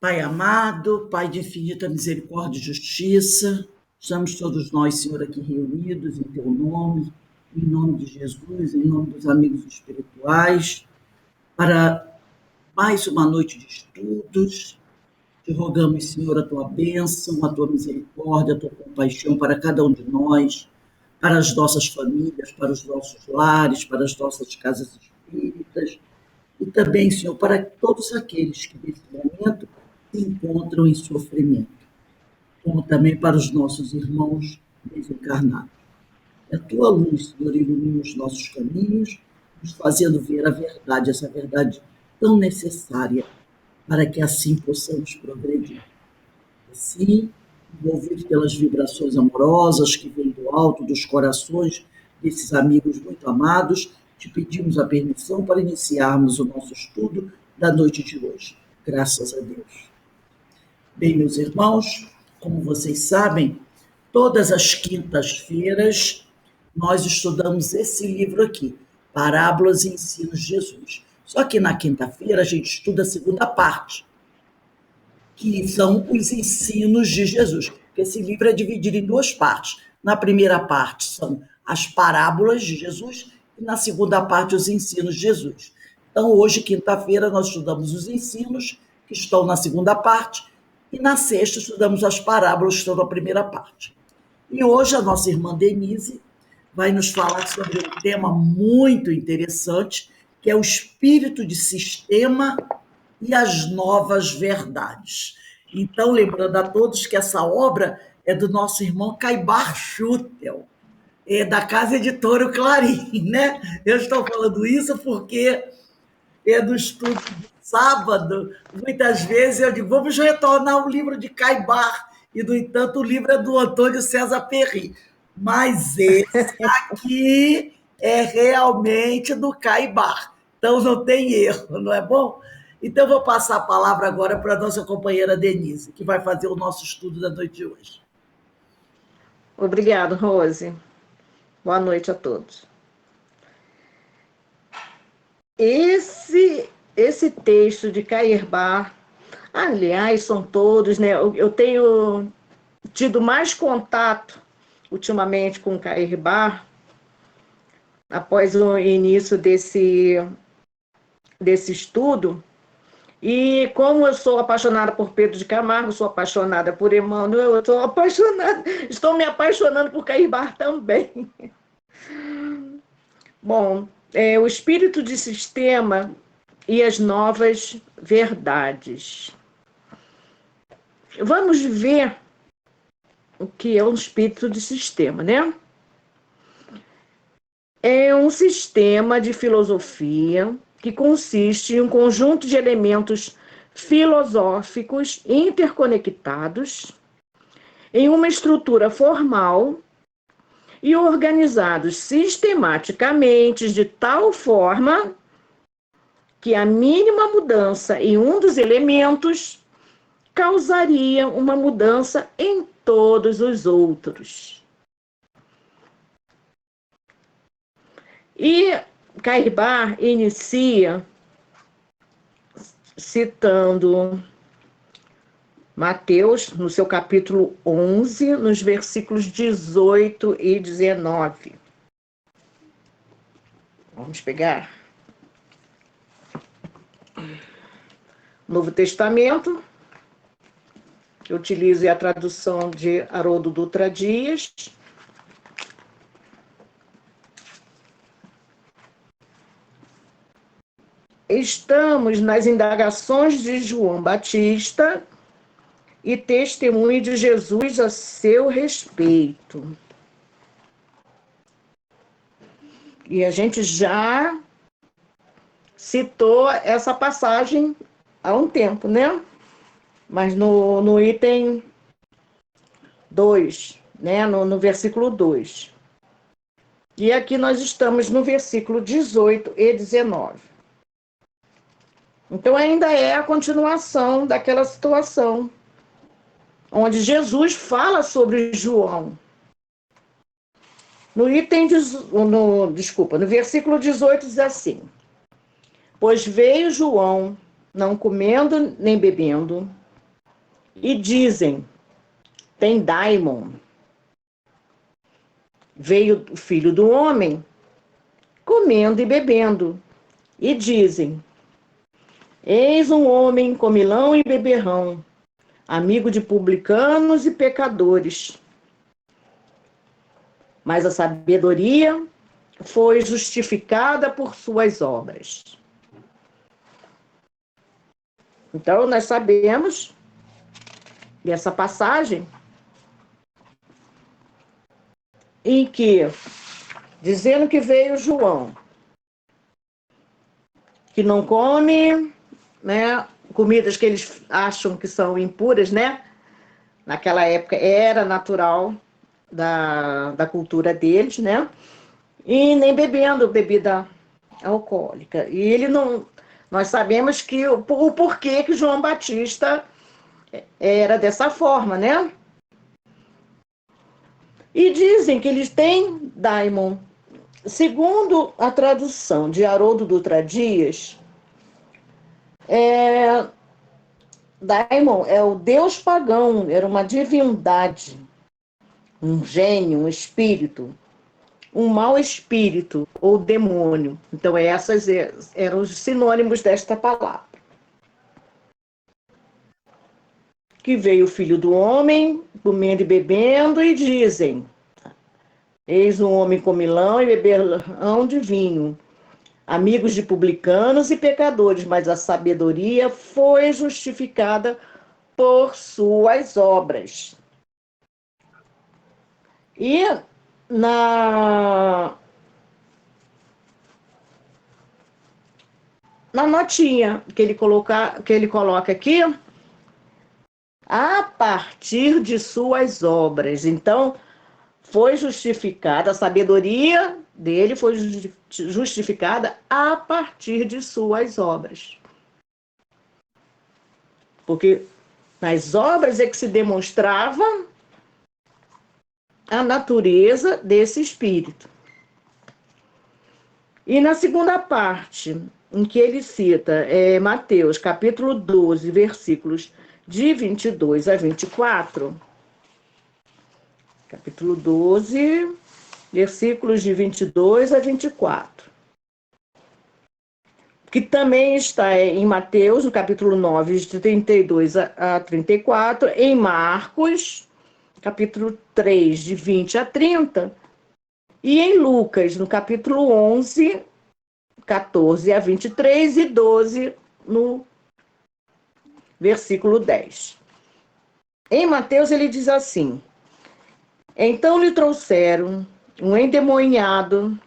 Pai amado, Pai de infinita misericórdia e justiça, estamos todos nós, Senhor, aqui reunidos em Teu nome, em nome de Jesus, em nome dos amigos espirituais, para mais uma noite de estudos. Te rogamos, Senhor, a Tua bênção, a Tua misericórdia, a Tua compaixão para cada um de nós, para as nossas famílias, para os nossos lares, para as nossas casas espíritas, e também, Senhor, para todos aqueles que nesse momento se encontram em sofrimento, como também para os nossos irmãos desencarnados. Que a tua luz, Senhor, ilumine os nossos caminhos, nos fazendo ver a verdade, essa verdade tão necessária, para que assim possamos progredir. Assim, envolvidos pelas vibrações amorosas que vêm do alto dos corações desses amigos muito amados, te pedimos a permissão para iniciarmos o nosso estudo da noite de hoje. Graças a Deus. Bem, meus irmãos, como vocês sabem, todas as quintas-feiras nós estudamos esse livro aqui, Parábolas e Ensinos de Jesus. Só que na quinta-feira a gente estuda a segunda parte, que são os ensinos de Jesus. Esse livro é dividido em duas partes. Na primeira parte são as parábolas de Jesus e na segunda parte os ensinos de Jesus. Então, hoje, quinta-feira, nós estudamos os ensinos, que estão na segunda parte, e na sexta estudamos as parábolas, que estão na primeira parte. E hoje a nossa irmã Denise vai nos falar sobre um tema muito interessante, que é o espírito de sistema e as novas verdades. Então, lembrando a todos que essa obra é do nosso irmão Caibar Schutel, da Casa Editora Clarim, né? Eu estou falando isso porque do estudo de sábado, muitas vezes eu digo, vamos retornar o livro de Caibar, e, no entanto, o livro é do Antônio César Perry. Mas esse aqui é realmente do Caibar. Então, não tem erro, não é bom? Então, vou passar a palavra agora para a nossa companheira Denise, que vai fazer o nosso estudo da noite de hoje. Obrigada, Rose. Boa noite a todos. Esse texto de Caibar, aliás, são todos, né? Eu tenho tido mais contato ultimamente com Caibar após o início desse estudo. E como eu sou apaixonada por Pedro de Camargo, sou apaixonada por Emmanuel, estou me apaixonando por Caibar também. Bom, o espírito de sistema e as novas verdades. Vamos ver o que é um espírito de sistema, né? É um sistema de filosofia que consiste em um conjunto de elementos filosóficos interconectados em uma estrutura formal e organizados sistematicamente de tal forma que a mínima mudança em um dos elementos causaria uma mudança em todos os outros. E Caibar inicia citando Mateus, no seu capítulo 11, nos versículos 18 e 19. Vamos pegar. Novo Testamento, eu utilizo a tradução de Haroldo Dutra Dias. Estamos nas indagações de João Batista e testemunho de Jesus a seu respeito. E a gente já citou essa passagem há um tempo, né? Mas no item 2, né? No versículo 2. E aqui nós estamos no versículo 18 e 19. Então, ainda é a continuação daquela situação onde Jesus fala sobre João. No versículo 18 diz assim: Pois veio João, não comendo nem bebendo, E dizem, tem daimon. Veio o filho do homem comendo e bebendo. E dizem, eis um homem comilão e beberrão, amigo de publicanos e pecadores. Mas a sabedoria foi justificada por suas obras. Então, nós sabemos dessa passagem em que, dizendo que veio João, que não come, né, comidas que eles acham que são impuras, né? Naquela época era natural da cultura deles, né? E nem bebendo bebida alcoólica. E ele não. Nós sabemos que o porquê que João Batista era dessa forma, né? E dizem que eles têm daimon. Segundo a tradução de Haroldo Dutra Dias, daimon é o deus pagão, era uma divindade, um gênio, um espírito, um mau espírito ou demônio. Então, essas eram os sinônimos desta palavra. Que veio o filho do homem, comendo e bebendo, e dizem, eis um homem comilão e beberrão de vinho, amigos de publicanos e pecadores, mas a sabedoria foi justificada por suas obras. E na notinha que ele coloca aqui, a partir de suas obras. Então, foi justificada, a sabedoria dele foi justificada a partir de suas obras. Porque nas obras é que se demonstrava a natureza desse espírito. E na segunda parte, em que ele cita Mateus, capítulo 12, versículos de 22 a 24, capítulo 12, versículos de 22 a 24, que também está em Mateus, no capítulo 9, de 32 a 34, em Marcos, capítulo 3, de 20 a 30, e em Lucas, no capítulo 11, 14 a 23 e 12, no versículo 10. Em Mateus, ele diz assim, então lhe trouxeram um endemoniado,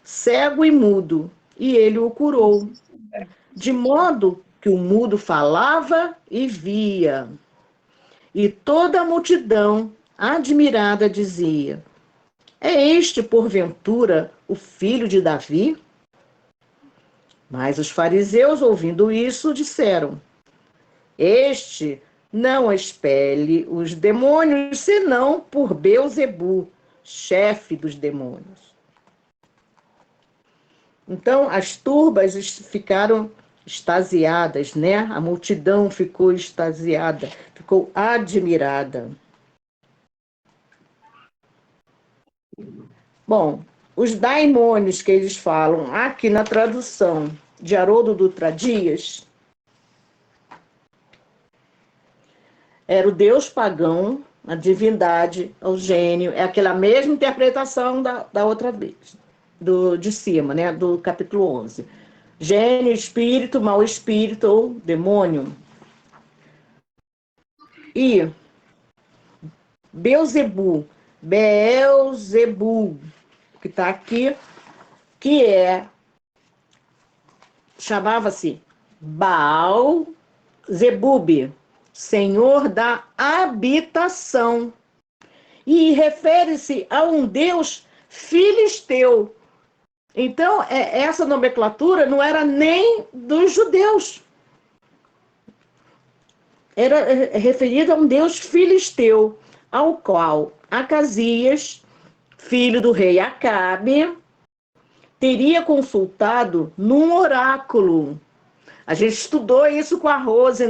cego e mudo, e ele o curou, de modo que o mudo falava e via. E toda a multidão, admirada, dizia, é este, porventura, o filho de Davi? Mas os fariseus, ouvindo isso, disseram, este não expele os demônios, senão por Beelzebu, chefe dos demônios. Então, as turbas ficaram extasiadas, né? A multidão ficou extasiada, ficou admirada. Bom, os daimônios que eles falam aqui na tradução de Haroldo Dutra Dias era o deus pagão, a divindade, o gênio, é aquela mesma interpretação da outra vez, de cima, né, do capítulo 11. Gênio, espírito, mau espírito ou demônio. E Beelzebu, que está aqui, que chamava-se Baal Zebub, senhor da habitação, e refere-se a um deus filisteu. Então, essa nomenclatura não era nem dos judeus. Era referida a um deus filisteu, ao qual Acasias, filho do rei Acabe, teria consultado num oráculo. A gente estudou isso com a Rose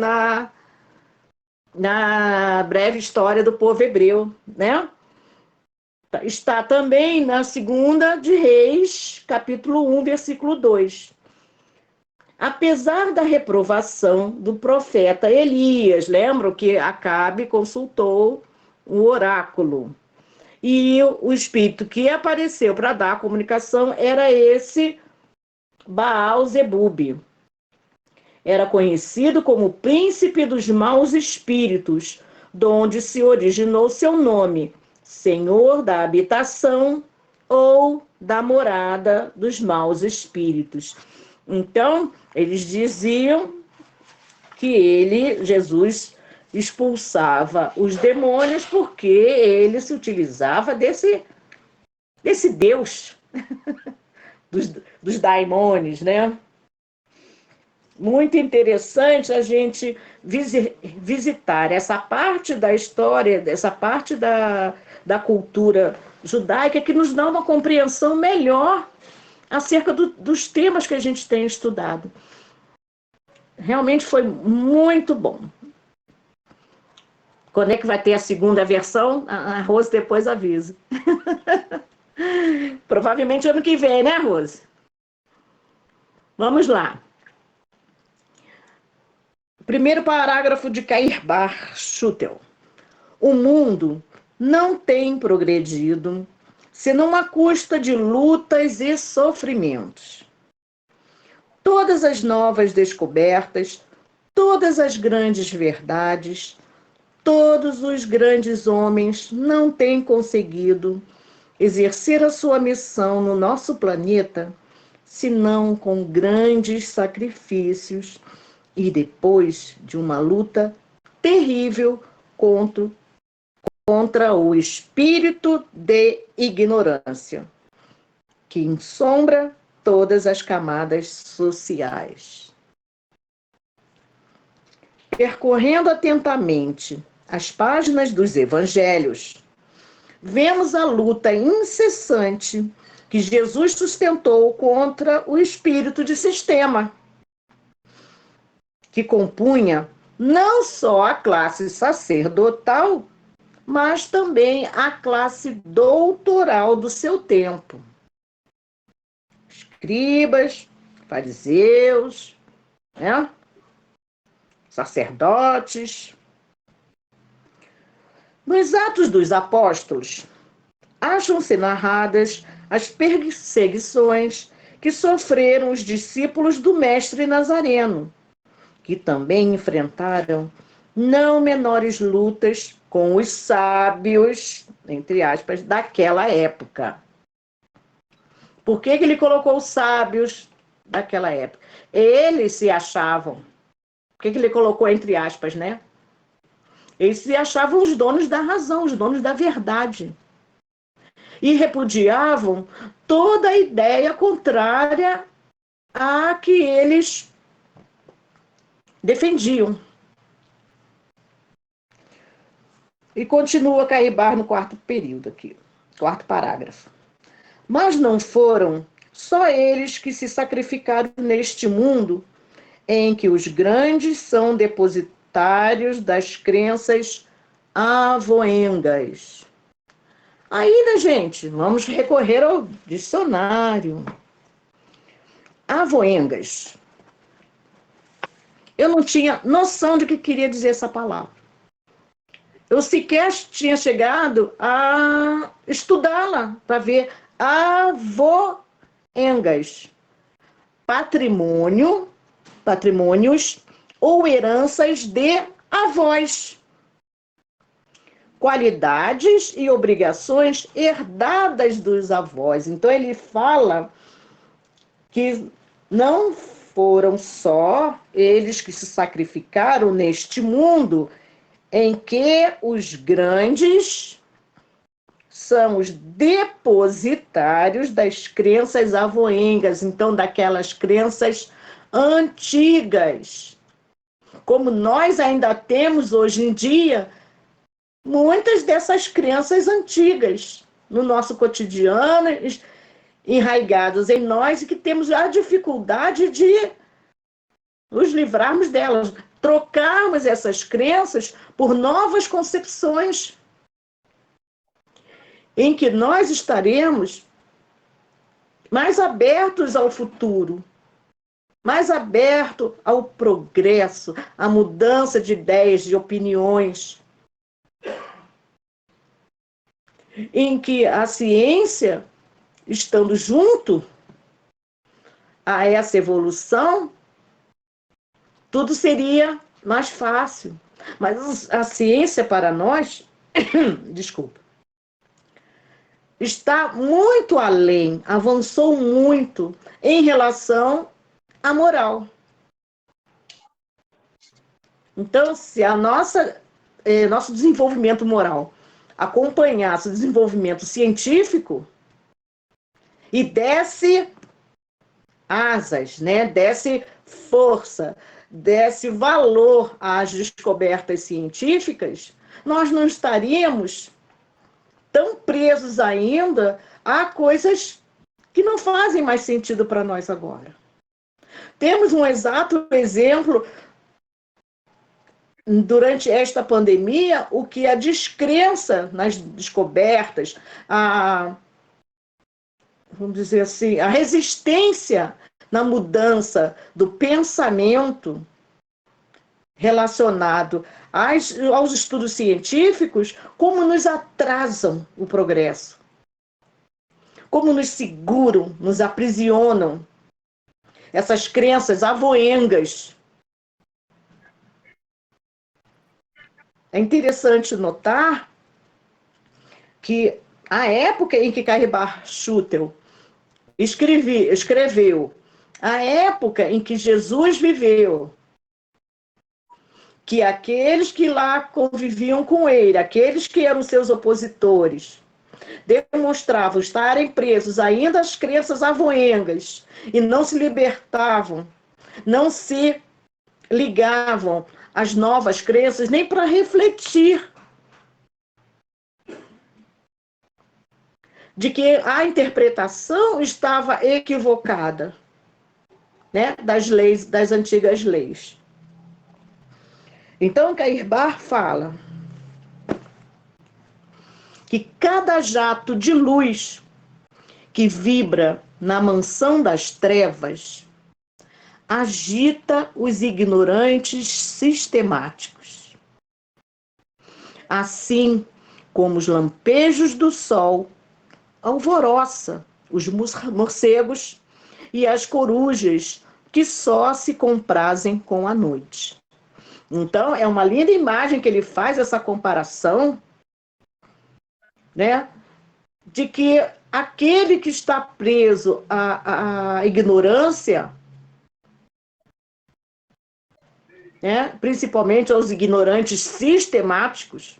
na breve história do povo hebreu, né? Está também na segunda de Reis, capítulo 1, versículo 2. Apesar da reprovação do profeta Elias, lembram que Acabe consultou o oráculo. E o espírito que apareceu para dar a comunicação era esse Baal-Zebub. Era conhecido como príncipe dos maus espíritos, donde se originou seu nome, Senhor da habitação ou da morada dos maus espíritos. Então, eles diziam que Jesus, expulsava os demônios porque ele se utilizava desse Deus dos daimones, né? Muito interessante a gente visitar essa parte da história, essa parte da cultura judaica que nos dá uma compreensão melhor acerca dos temas que a gente tem estudado. Realmente foi muito bom. Quando é que vai ter a segunda versão? A Rose depois avisa. Provavelmente ano que vem, né, Rose? Vamos lá. Primeiro parágrafo de Cair-Bar Schutel. O mundo não tem progredido senão à custa de lutas e sofrimentos. Todas as novas descobertas, todas as grandes verdades, todos os grandes homens não têm conseguido exercer a sua missão no nosso planeta, senão com grandes sacrifícios e depois de uma luta terrível contra o espírito de ignorância, que ensombra todas as camadas sociais. Percorrendo atentamente as páginas dos evangelhos, vemos a luta incessante que Jesus sustentou contra o espírito de sistema, que compunha não só a classe sacerdotal, mas também a classe doutoral do seu tempo. Escribas, fariseus, né? Sacerdotes. Nos Atos dos Apóstolos, acham-se narradas as perseguições que sofreram os discípulos do Mestre Nazareno, que também enfrentaram não menores lutas com os sábios, entre aspas, daquela época. Por que ele colocou os sábios daquela época? Eles se achavam, por que ele colocou entre aspas, né? Eles se achavam os donos da razão, os donos da verdade. E repudiavam toda a ideia contrária à que eles defendiam. E continua Cair-Bar no quarto período aqui, quarto parágrafo. Mas não foram só eles que se sacrificaram neste mundo em que os grandes são depositários das crenças avoengas. Ainda, gente, vamos recorrer ao dicionário. Avoengas. Eu não tinha noção de que queria dizer essa palavra. Eu sequer tinha chegado a estudá-la para ver avoengas. Patrimônios ou heranças de avós. Qualidades e obrigações herdadas dos avós. Então, ele fala que não foram só eles que se sacrificaram neste mundo em que os grandes são os depositários das crenças avoengas, então daquelas crenças antigas. Como nós ainda temos hoje em dia muitas dessas crenças antigas no nosso cotidiano, enraigadas em nós, e que temos a dificuldade de nos livrarmos delas. trocarmos essas crenças por novas concepções, em que nós estaremos mais abertos ao futuro, mais abertos ao progresso, à mudança de ideias, de opiniões, em que a ciência, estando junto a essa evolução, tudo seria mais fácil. Mas a ciência para nós, desculpa, está muito além, avançou muito em relação à moral. Então, se a nosso desenvolvimento moral acompanhasse o desenvolvimento científico e desse asas, né, desse força, desse valor às descobertas científicas, nós não estaríamos tão presos ainda a coisas que não fazem mais sentido para nós agora. Temos um exato exemplo durante esta pandemia, o que a descrença nas descobertas, vamos dizer assim, a resistência na mudança do pensamento relacionado aos estudos científicos, como nos atrasam o progresso, como nos seguram, nos aprisionam essas crenças avoengas. É interessante notar que a época em que Cairbar Schutel escreveu, a época em que Jesus viveu, que aqueles que lá conviviam com ele, aqueles que eram seus opositores, demonstravam estarem presos ainda às crenças avoengas e não se libertavam, não se ligavam às novas crenças nem para refletir de que a interpretação estava equivocada, né, das leis, das antigas leis. Então, Cairbar fala que cada jato de luz que vibra na mansão das trevas agita os ignorantes sistemáticos. Assim como os lampejos do sol alvoroça os morcegos e as corujas que só se comprazem com a noite. Então, é uma linda imagem que ele faz, essa comparação, né, de que aquele que está preso à ignorância, né, principalmente aos ignorantes sistemáticos,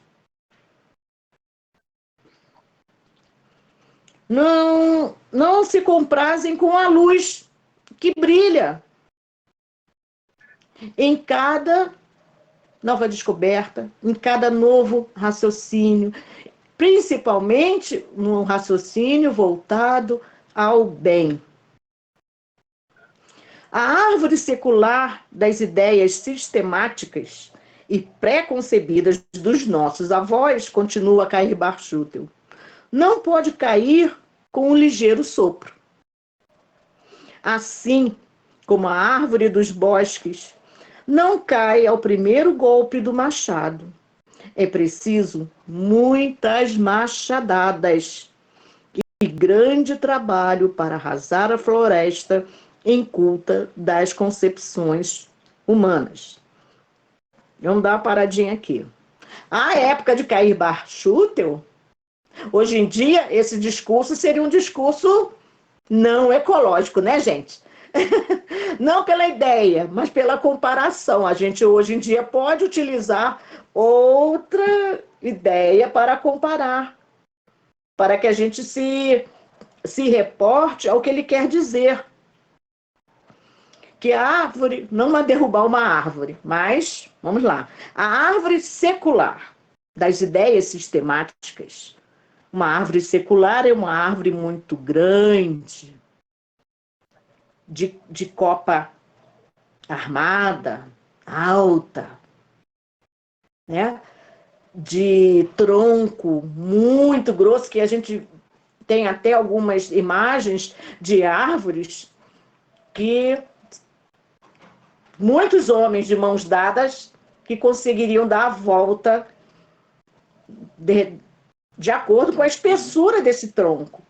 não se comprazem com a luz que brilha em cada nova descoberta, em cada novo raciocínio, principalmente no raciocínio voltado ao bem. A árvore secular das ideias sistemáticas e pré-concebidas dos nossos avós, continua Cairbar Schutel, não pode cair com um ligeiro sopro. Assim como a árvore dos bosques não cai ao primeiro golpe do machado. É preciso muitas machadadas e grande trabalho para arrasar a floresta inculta das concepções humanas. Vamos dar uma paradinha aqui. A época de Cairbar Schutel, hoje em dia, esse discurso seria um discurso não ecológico, né, gente? Não pela ideia, mas pela comparação. A gente hoje em dia pode utilizar outra ideia para comparar, para que a gente se reporte ao que ele quer dizer. Que a árvore, não é derrubar uma árvore, mas, vamos lá, a árvore secular das ideias sistemáticas. Uma árvore secular é uma árvore muito grande, de copa armada, alta, né? De tronco muito grosso, que a gente tem até algumas imagens de árvores que muitos homens de mãos dadas que conseguiriam dar a volta de acordo com a espessura desse tronco.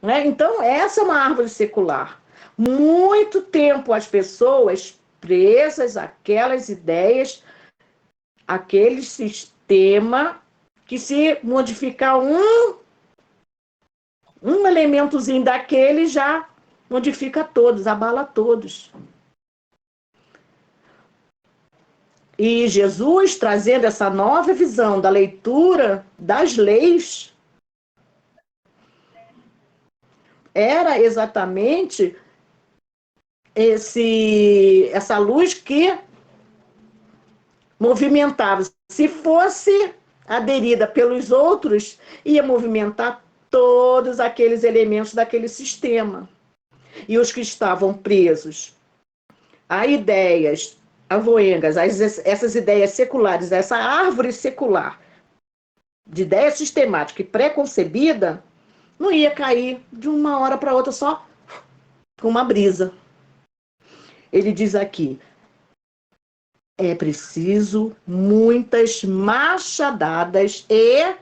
Né? Então, essa é uma árvore secular. Muito tempo as pessoas presas àquelas ideias, aquele sistema que se modificar um elementozinho daquele já modifica todos, abala todos. E Jesus, trazendo essa nova visão da leitura das leis, era exatamente essa luz que movimentava. Se fosse aderida pelos outros, ia movimentar todos aqueles elementos daquele sistema. E os que estavam presos a ideias avoengas, essas ideias seculares, essa árvore secular de ideia sistemática e pré-concebida, não ia cair de uma hora para outra só com uma brisa. Ele diz aqui, é preciso muitas machadadas e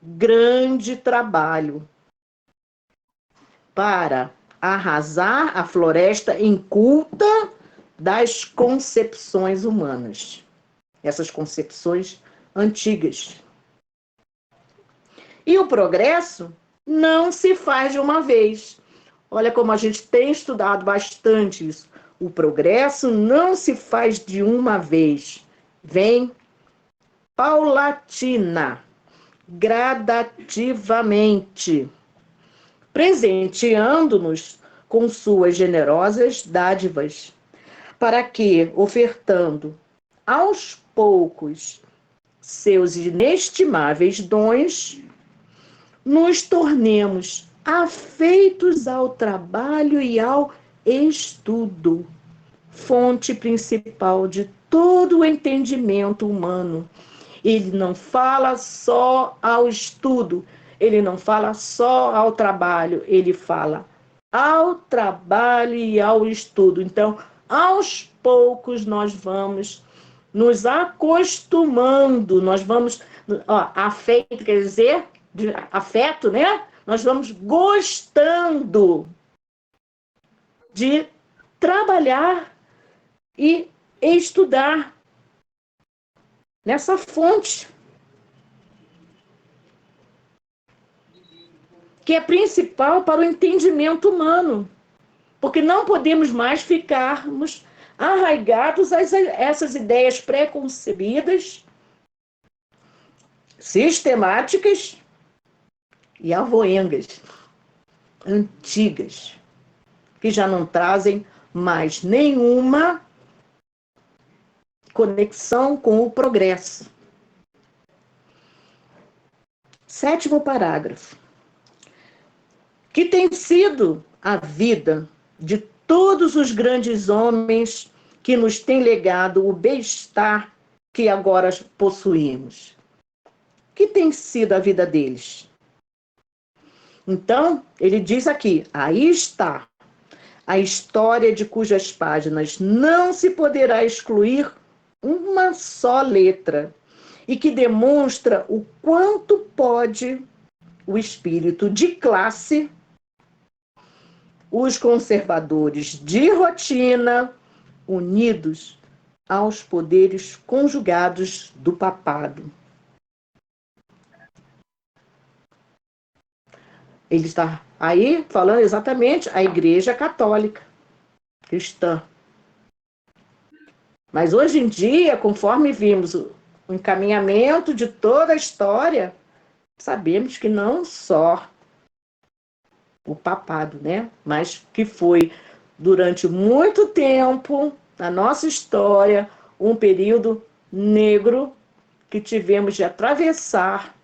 grande trabalho para arrasar a floresta inculta das concepções humanas. Essas concepções antigas. E o progresso não se faz de uma vez. Olha como a gente tem estudado bastante isso. O progresso não se faz de uma vez. Vem paulatina, gradativamente, presenteando-nos com suas generosas dádivas, para que, ofertando aos poucos seus inestimáveis dons, nos tornemos afeitos ao trabalho e ao estudo, fonte principal de todo o entendimento humano. Ele não fala só ao estudo, ele não fala só ao trabalho, ele fala ao trabalho e ao estudo. Então, aos poucos nós vamos nos acostumando, nós vamos, afeto quer dizer, de afeto, né? Nós vamos gostando de trabalhar e estudar nessa fonte que é principal para o entendimento humano, porque não podemos mais ficarmos arraigados a essas ideias pré-concebidas, sistemáticas e avoengas, antigas, que já não trazem mais nenhuma conexão com o progresso. 7º parágrafo. Que tem sido a vida de todos os grandes homens que nos têm legado o bem-estar que agora possuímos. Que tem sido a vida deles? Então, ele diz aqui, aí está a história de cujas páginas não se poderá excluir uma só letra e que demonstra o quanto pode o espírito de classe, os conservadores de rotina, unidos aos poderes conjugados do papado. Ele está aí falando exatamente a Igreja Católica, cristã. Mas hoje em dia, conforme vimos o encaminhamento de toda a história, sabemos que não só o papado, né? Mas que foi, durante muito tempo, na nossa história, um período negro que tivemos de atravessar,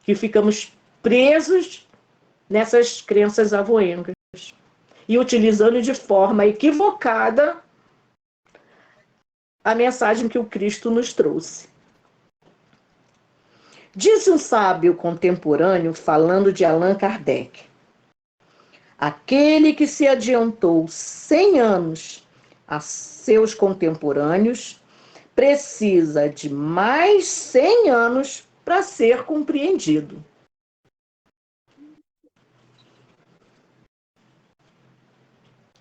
que ficamos presos nessas crenças avoengas. e utilizando de forma equivocada a mensagem que o Cristo nos trouxe. Disse um sábio contemporâneo, falando de Allan Kardec: aquele que se adiantou 100 anos a seus contemporâneos precisa de mais 100 anos para ser compreendido.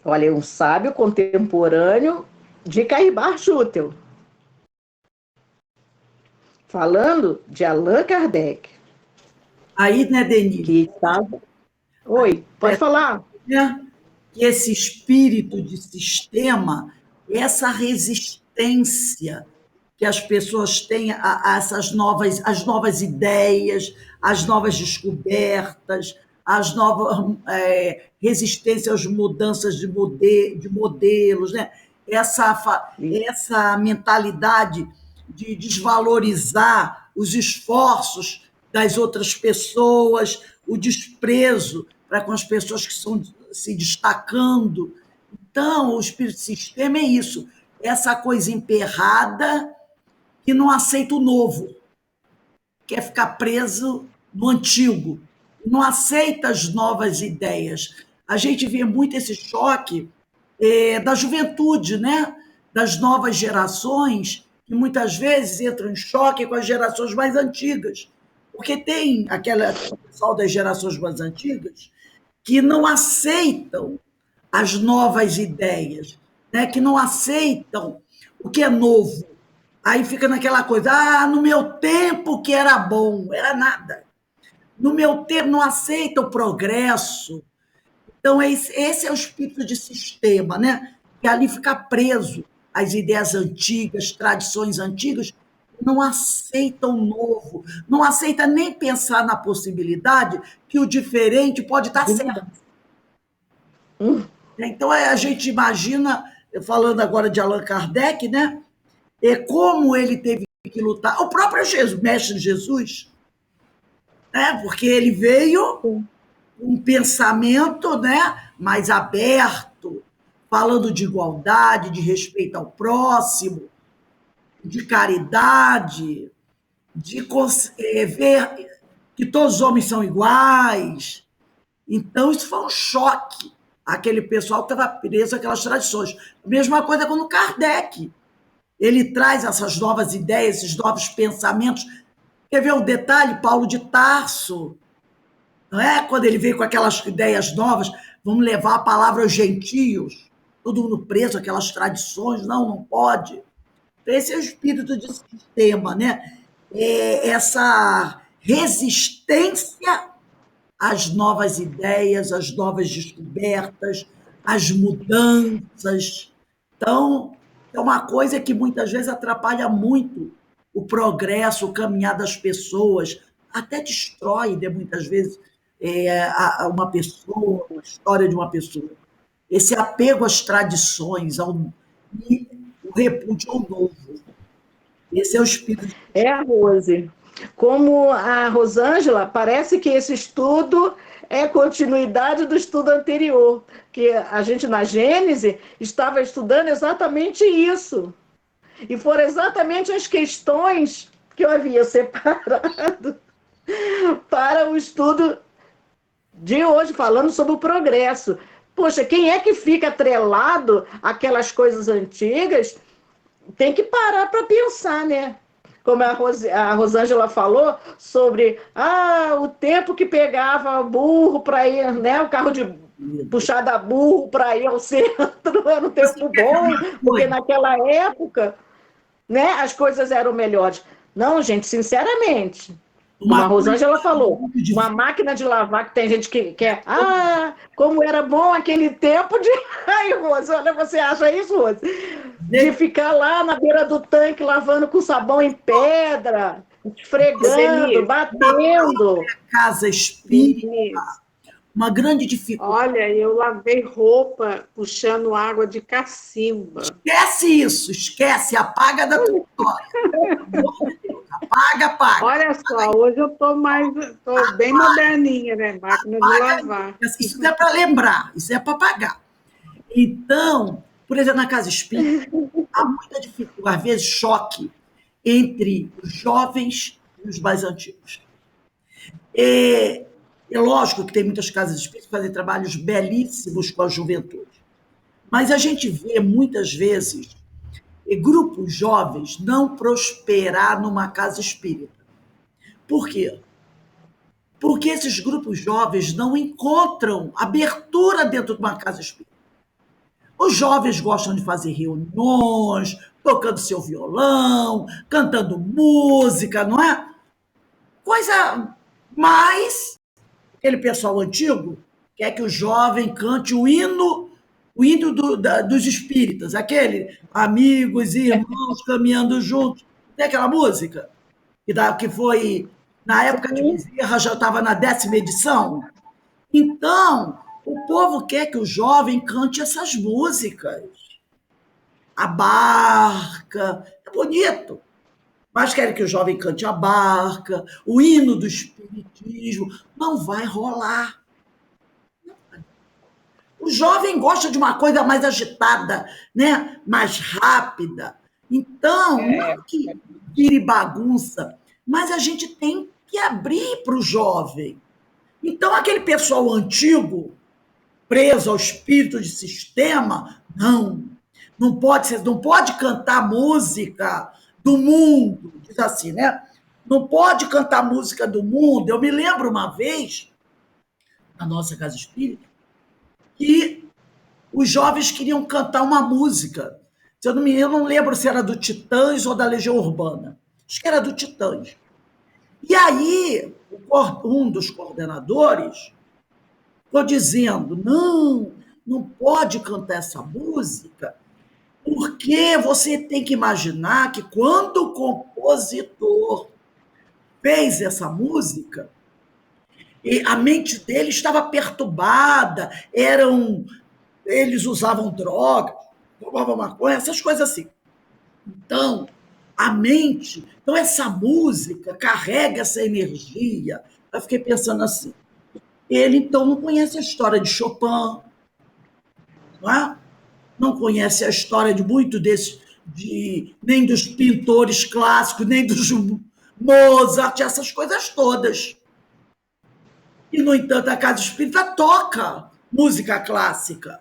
Olha, um sábio contemporâneo de Cairbar Schutel, falando de Allan Kardec. Aí, né, Denise? Que estava... Oi, pode falar. Né, que esse espírito de sistema, essa resistência que as pessoas têm a essas as novas ideias, as novas descobertas, as novas resistência às mudanças de modelos, né? Essa mentalidade de desvalorizar os esforços das outras pessoas, o desprezo para com as pessoas que estão se destacando. Então, o espírito sistema é isso, essa coisa emperrada que não aceita o novo, quer ficar preso no antigo, não aceita as novas ideias. A gente vê muito esse choque da juventude, né? Das novas gerações, que muitas vezes entram em choque com as gerações mais antigas. Porque tem aquele pessoal das gerações mais antigas que não aceitam as novas ideias, né? Que não aceitam o que é novo. Aí fica naquela coisa, no meu tempo que era bom, era nada. No meu tempo não aceita o progresso. Então, esse é o espírito de sistema, né? Que ali fica preso às ideias antigas, tradições antigas, não aceita o novo, não aceita nem pensar na possibilidade que o diferente pode estar certo. Então, a gente imagina, falando agora de Allan Kardec, né? Como ele teve que lutar. O próprio Jesus, Mestre Jesus, né? Porque ele veio com um pensamento, né, mais aberto, falando de igualdade, de respeito ao próximo, de caridade, de ver que todos os homens são iguais. Então, isso foi um choque àquele pessoal que estava preso àquelas tradições. A mesma coisa com o Kardec. Ele traz essas novas ideias, esses novos pensamentos. Quer ver o detalhe? Paulo de Tarso, não é? Quando ele veio com aquelas ideias novas, vamos levar a palavra aos gentios, todo mundo preso, aquelas tradições, não pode. Esse é o espírito de sistema, né? Essa resistência às novas ideias, às novas descobertas, às mudanças. Então, é uma coisa que muitas vezes atrapalha muito o progresso, o caminhar das pessoas, até destrói, né, muitas vezes, uma pessoa, a história de uma pessoa. Esse apego às tradições, e o repúdio ao novo. Esse é o espírito. Rose. Como a Rosângela, parece que esse estudo é continuidade do estudo anterior, que a gente, na Gênese, estava estudando exatamente isso. E foram exatamente as questões que eu havia separado para o estudo de hoje, falando sobre o progresso. Poxa, quem é que fica atrelado àquelas coisas antigas tem que parar para pensar, né? Como a Rosângela falou sobre o tempo que pegava burro para ir, né? O carro de puxada burro para ir ao centro era um tempo bom, porque naquela época, né, as coisas eram melhores. Não, gente, sinceramente, como a Rosângela falou, uma máquina de lavar que tem gente que quer. Como era bom aquele tempo de. Ai, Rosângela, você acha isso, Rose? De ficar lá na beira do tanque lavando com sabão em pedra, esfregando, batendo. Casa espírita, uma grande dificuldade. Olha, eu lavei roupa puxando água de cacimba. Esquece isso, esquece, apaga da tua história. Paga. Olha só, hoje eu tô bem moderninha, né? Máquina de lavar. Isso não é para lembrar, isso é para pagar. Então, por exemplo, na casa espírita, há muita dificuldade, às vezes choque entre os jovens e os mais antigos. É lógico que tem muitas casas espíritas que fazem trabalhos belíssimos com a juventude, mas a gente vê muitas vezes grupos jovens não prosperar numa casa espírita. Por quê? Porque esses grupos jovens não encontram abertura dentro de uma casa espírita. Os jovens gostam de fazer reuniões, tocando seu violão, cantando música, não é? Coisa mais aquele pessoal antigo quer que o jovem cante o hino dos espíritas, aquele amigos e irmãos caminhando juntos. Tem aquela música que foi, na época de Bezerra, já estava na 10ª edição. Então, o povo quer que o jovem cante essas músicas. A barca, é bonito, mas querem que o jovem cante a barca, o hino do espiritismo. Não vai rolar. O jovem gosta de uma coisa mais agitada, né? Mais rápida. Então, não que vire bagunça, mas a gente tem que abrir para o jovem. Então, aquele pessoal antigo, preso ao espírito de sistema, não pode cantar música do mundo, diz assim, né? Não pode cantar música do mundo. Eu me lembro uma vez, na nossa casa espírita, que os jovens queriam cantar uma música. Se eu não lembro se era do Titãs ou da Legião Urbana. Acho que era do Titãs. E aí, um dos coordenadores ficou dizendo, não pode cantar essa música, porque você tem que imaginar que quando o compositor fez essa música, a mente dele estava perturbada, eles usavam droga, fumavam maconha, essas coisas assim. Então, então essa música carrega essa energia. Eu fiquei pensando assim, ele então não conhece a história de Chopin, não é? Não conhece a história de muito nem dos pintores clássicos, nem dos Mozart, essas coisas todas. E, no entanto, a casa espírita toca música clássica.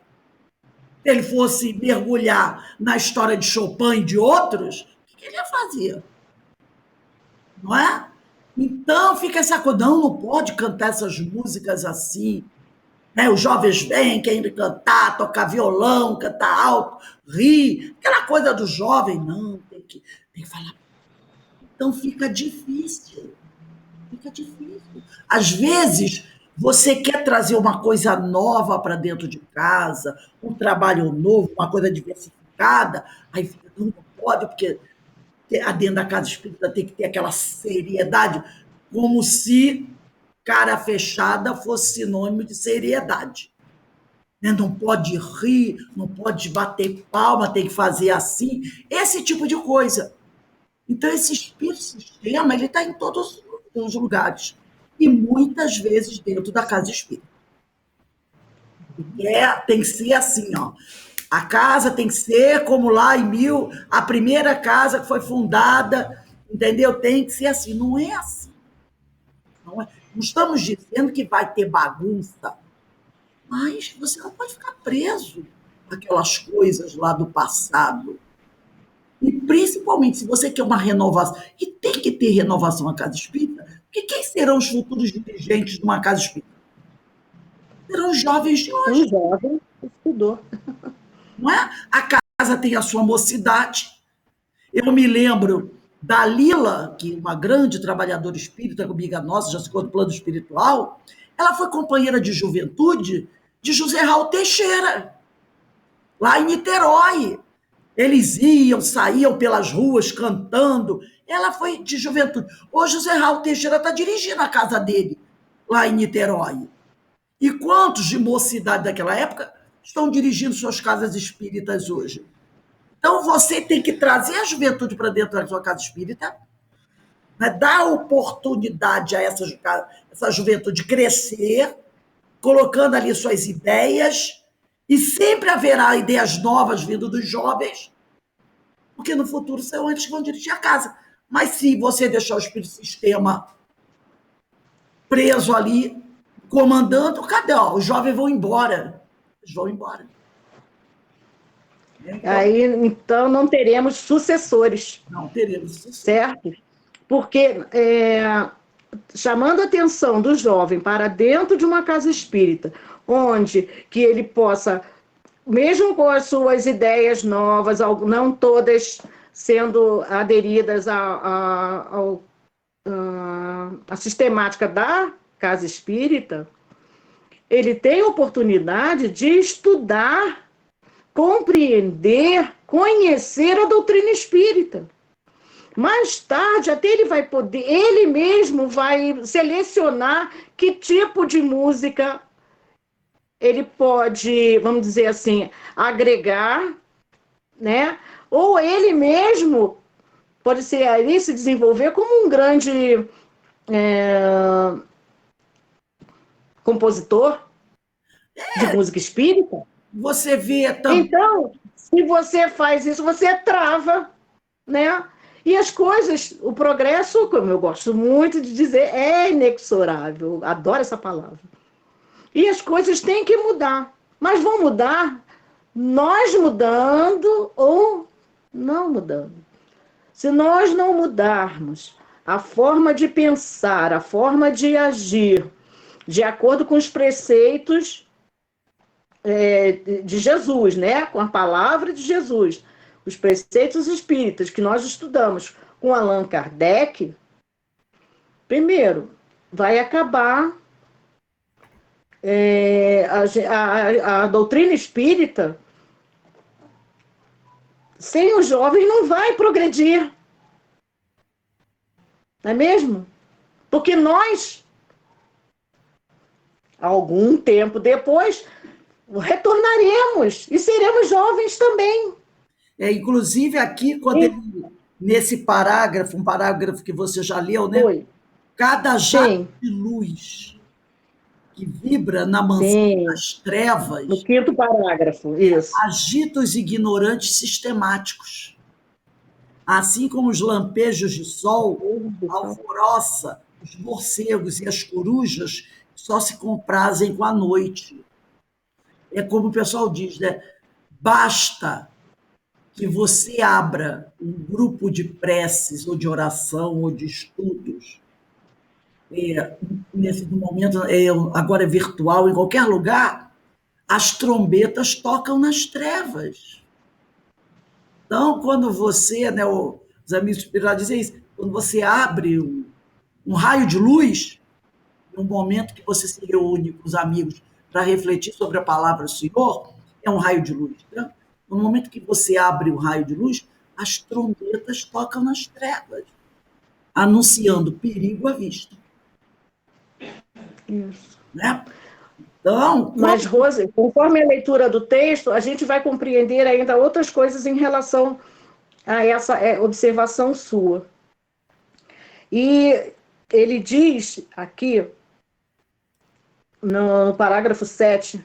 Se ele fosse mergulhar na história de Chopin e de outros, o que ele ia fazer? Não é? Então fica essa coisa, não pode cantar essas músicas assim. Né? Os jovens vêm, querem cantar, tocar violão, cantar alto, rir, aquela coisa do jovem, não, tem que falar. Então fica difícil. Às vezes, você quer trazer uma coisa nova para dentro de casa, um trabalho novo, uma coisa diversificada, aí fica, não pode, porque dentro da casa espírita tem que ter aquela seriedade, como se cara fechada fosse sinônimo de seriedade. Não pode rir, não pode bater palma, tem que fazer assim, esse tipo de coisa. Então, esse espírito sistema, ele está em todos os lugares. E muitas vezes dentro da casa espírita. Tem que ser assim, ó. A casa tem que ser como lá a primeira casa que foi fundada, entendeu? Tem que ser assim. Não é assim. Não estamos dizendo que vai ter bagunça, mas você não pode ficar preso àquelas coisas lá do passado. E principalmente se você quer uma renovação, e tem que ter renovação na casa espírita, porque quem serão os futuros dirigentes de uma casa espírita? Serão os jovens de hoje. Um jovem estudou. Não é? A casa tem a sua mocidade. Eu me lembro da Lila, que é uma grande trabalhadora espírita, amiga nossa, já se do plano espiritual, ela foi companheira de juventude de José Raul Teixeira, lá em Niterói. Eles saíam pelas ruas cantando. Ela foi de juventude. Hoje o José Raul Teixeira está dirigindo a casa dele, lá em Niterói. E quantos de mocidade daquela época estão dirigindo suas casas espíritas hoje? Então você tem que trazer a juventude para dentro da sua casa espírita né? Dar oportunidade a essa juventude crescer, colocando ali suas ideias, e sempre haverá ideias novas vindo dos jovens, porque no futuro são eles que vão dirigir a casa. Mas se você deixar o espírito sistema preso ali, comandando, cadê? Ó, os jovens vão embora. Eles vão embora. Então, Aí, então, não teremos sucessores, não teremos isso. certo? Porque, chamando a atenção do jovem para dentro de uma casa espírita, onde que ele possa, mesmo com as suas ideias novas, não todas sendo aderidas à sistemática da casa espírita, ele tem a oportunidade de estudar, compreender, conhecer a doutrina espírita. Mais tarde, até ele vai poder, ele mesmo vai selecionar que tipo de música ele pode, vamos dizer assim, agregar, né? Ou ele mesmo pode ser ali se desenvolver como um grande compositor de música espírita. Você vê também. Então, se você faz isso, você trava, né? E as coisas, o progresso, como eu gosto muito de dizer, é inexorável. Adoro essa palavra. E as coisas têm que mudar. Mas vão mudar nós mudando ou não mudando. Se nós não mudarmos a forma de pensar, a forma de agir, de acordo com os preceitos de Jesus, né? Com a palavra de Jesus, os preceitos espíritas que nós estudamos com Allan Kardec, primeiro, vai acabar a doutrina espírita. Sem os jovens não vai progredir. Não é mesmo? Porque nós, algum tempo depois, retornaremos e seremos jovens também. Inclusive, aqui, quando ele, nesse parágrafo, um parágrafo que você já leu, né? Foi. Cada jato Sim. de luz que vibra na mansão das trevas No quinto parágrafo, isso. agita os ignorantes sistemáticos. Assim como os lampejos de sol alvoroça os morcegos e as corujas que só se comprazem com a noite. É como o pessoal diz, né? Basta que você abra um grupo de preces, ou de oração, ou de estudos, nesse momento, agora é virtual, em qualquer lugar, as trombetas tocam nas trevas. Então, quando você, né, os amigos espirituais dizem isso, quando você abre um raio de luz, no momento que você se reúne com os amigos para refletir sobre a palavra do Senhor, é um raio de luz. Né? No momento que você abre o raio de luz, as trombetas tocam nas trevas, anunciando perigo à vista. Isso. Né? Então, mas, Rose, conforme a leitura do texto, a gente vai compreender ainda outras coisas em relação a essa observação sua. E ele diz aqui, no parágrafo 7,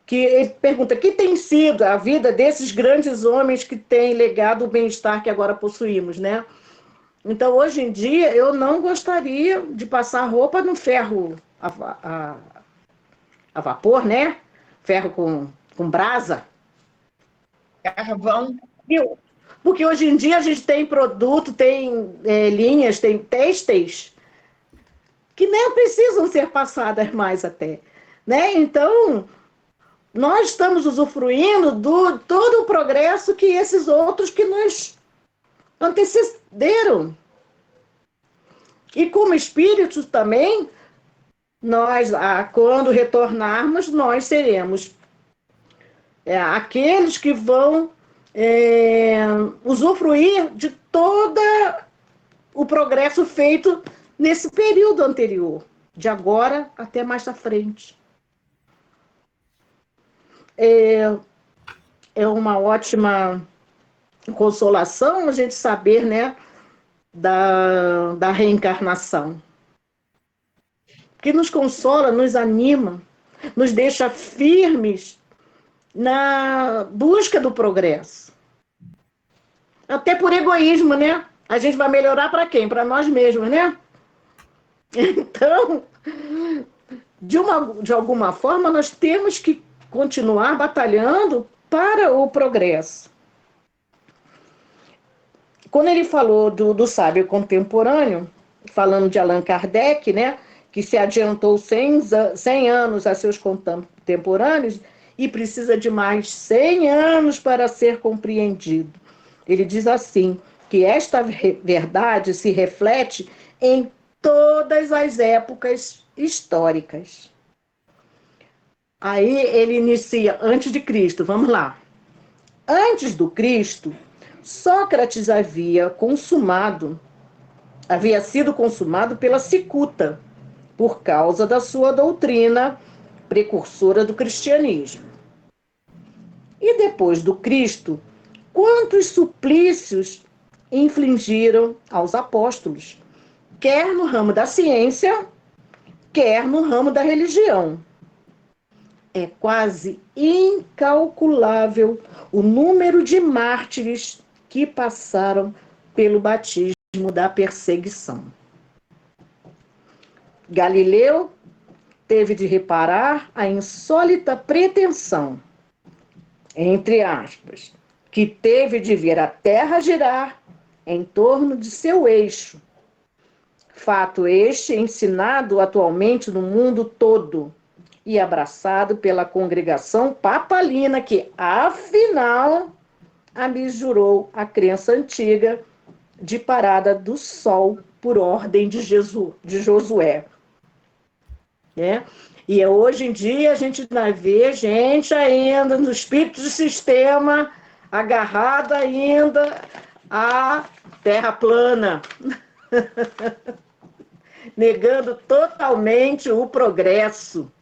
que ele pergunta: que tem sido a vida desses grandes homens que têm legado o bem-estar que agora possuímos, né? Então, hoje em dia, eu não gostaria de passar roupa no ferro a vapor, né? Ferro com brasa. Carvão. Porque hoje em dia a gente tem produto, tem linhas, tem têxteis que nem precisam ser passadas mais até. Né? Então, nós estamos usufruindo do todo o progresso que esses outros que nos antecederam. E como espíritos também, nós, quando retornarmos, nós seremos aqueles que vão usufruir de todo o progresso feito nesse período anterior, de agora até mais à frente. É uma ótima consolação a gente saber, né, da reencarnação, que nos consola, nos anima, nos deixa firmes na busca do progresso. Até por egoísmo, né? A gente vai melhorar para quem? Para nós mesmos, né? Então, de alguma forma, nós temos que continuar batalhando para o progresso. Quando ele falou do sábio contemporâneo, falando de Allan Kardec, né, que se adiantou 100 anos a seus contemporâneos e precisa de mais 100 anos para ser compreendido. Ele diz assim, que esta verdade se reflete em todas as épocas históricas. Aí ele inicia antes de Cristo, vamos lá. Antes do Cristo, Sócrates havia sido consumado pela cicuta, por causa da sua doutrina precursora do cristianismo. E depois do Cristo, quantos suplícios infligiram aos apóstolos, quer no ramo da ciência, quer no ramo da religião. É quase incalculável o número de mártires que passaram pelo batismo da perseguição. Galileu teve de reparar a insólita pretensão, entre aspas, que teve de ver a Terra girar em torno de seu eixo. Fato este ensinado atualmente no mundo todo e abraçado pela congregação papalina, que, afinal, abjurou a crença antiga de parada do Sol por ordem de Josué. Né? E hoje em dia a gente vai ver gente ainda no espírito do sistema agarrada ainda à terra plana, negando totalmente o progresso.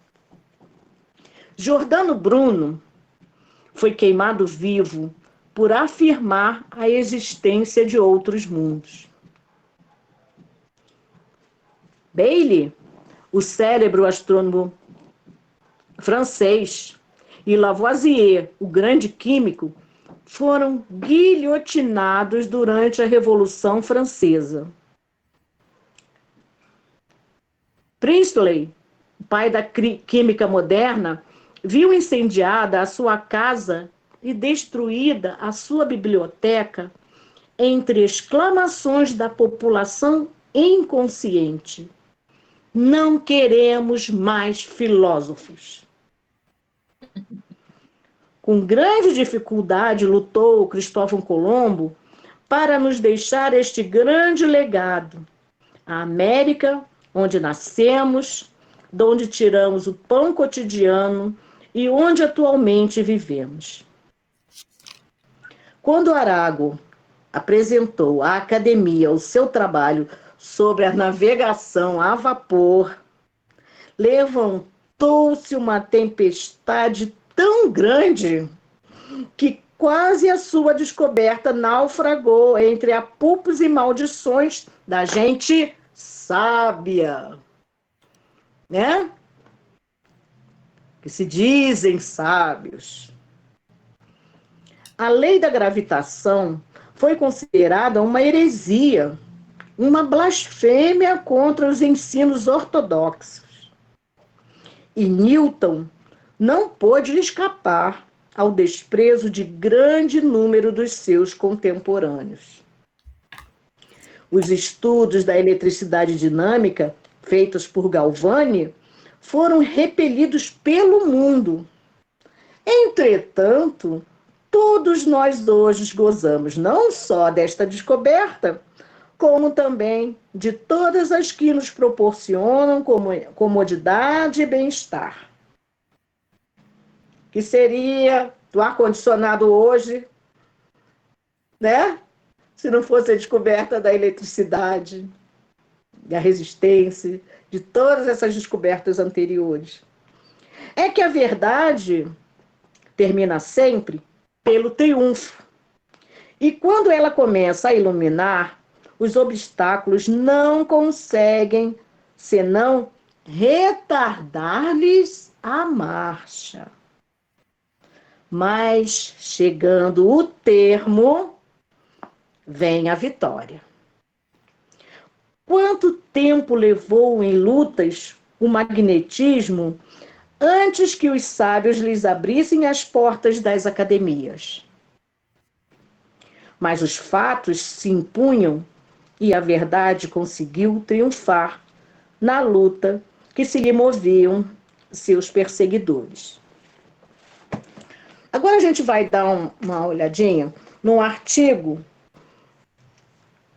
Giordano Bruno foi queimado vivo por afirmar a existência de outros mundos. Bailey, o cérebro astrônomo francês, e Lavoisier, o grande químico, foram guilhotinados durante a Revolução Francesa. Priestley, pai da química moderna, viu incendiada a sua casa e destruída a sua biblioteca entre exclamações da população inconsciente. Não queremos mais filósofos. Com grande dificuldade lutou Cristóvão Colombo para nos deixar este grande legado. A América, onde nascemos, de onde tiramos o pão cotidiano e onde atualmente vivemos. Quando Arago apresentou à academia o seu trabalho sobre a navegação a vapor, levantou-se uma tempestade tão grande que quase a sua descoberta naufragou entre apupos e maldições da gente sábia, né? Que se dizem sábios. A lei da gravitação foi considerada uma heresia, uma blasfêmia contra os ensinos ortodoxos. E Newton não pôde escapar ao desprezo de grande número dos seus contemporâneos. Os estudos da eletricidade dinâmica, feitos por Galvani, foram repelidos pelo mundo. Entretanto, todos nós hoje gozamos não só desta descoberta, como também de todas as que nos proporcionam comodidade e bem-estar. Que seria do ar-condicionado hoje, né? Se não fosse a descoberta da eletricidade, da resistência, de todas essas descobertas anteriores. É que a verdade termina sempre pelo triunfo. E quando ela começa a iluminar, os obstáculos não conseguem senão retardar-lhes a marcha. Mas, chegando o termo, vem a vitória. Quanto tempo levou em lutas o magnetismo antes que os sábios lhes abrissem as portas das academias? Mas os fatos se impunham e a verdade conseguiu triunfar na luta que se lhe moviam seus perseguidores. Agora a gente vai dar uma olhadinha num artigo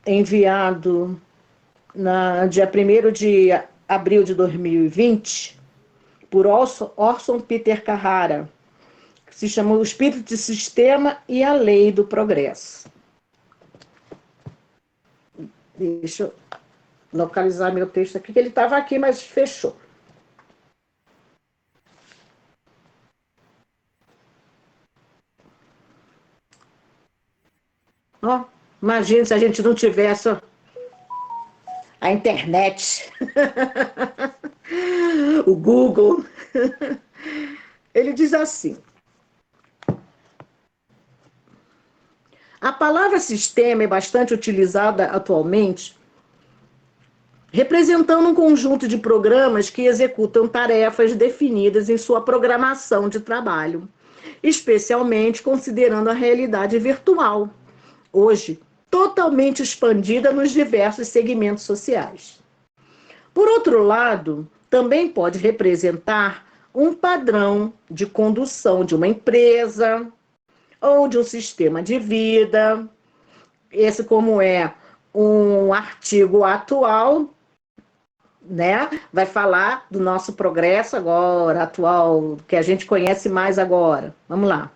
enviado no dia 1º de abril de 2020 por Orson Peter Carrara, que se chama O Espírito de Sistema e a Lei do Progresso. Deixa eu localizar meu texto aqui, que ele estava aqui, mas fechou. Ó, imagina se a gente não tivesse a internet, o Google. Ele diz assim: a palavra sistema é bastante utilizada atualmente, representando um conjunto de programas que executam tarefas definidas em sua programação de trabalho, especialmente considerando a realidade virtual, hoje totalmente expandida nos diversos segmentos sociais. Por outro lado, também pode representar um padrão de condução de uma empresa ou de um sistema de vida. Esse, como é um artigo atual, né, vai falar do nosso progresso agora, atual, que a gente conhece mais agora. Vamos lá.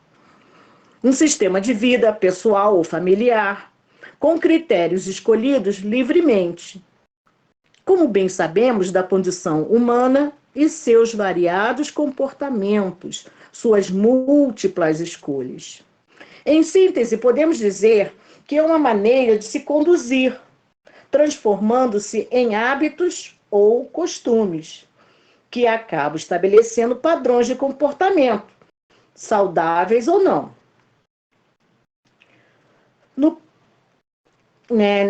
Um sistema de vida pessoal ou familiar, com critérios escolhidos livremente, como bem sabemos da condição humana e seus variados comportamentos, suas múltiplas escolhas. Em síntese, podemos dizer que é uma maneira de se conduzir, transformando-se em hábitos ou costumes, que acabam estabelecendo padrões de comportamento, saudáveis ou não.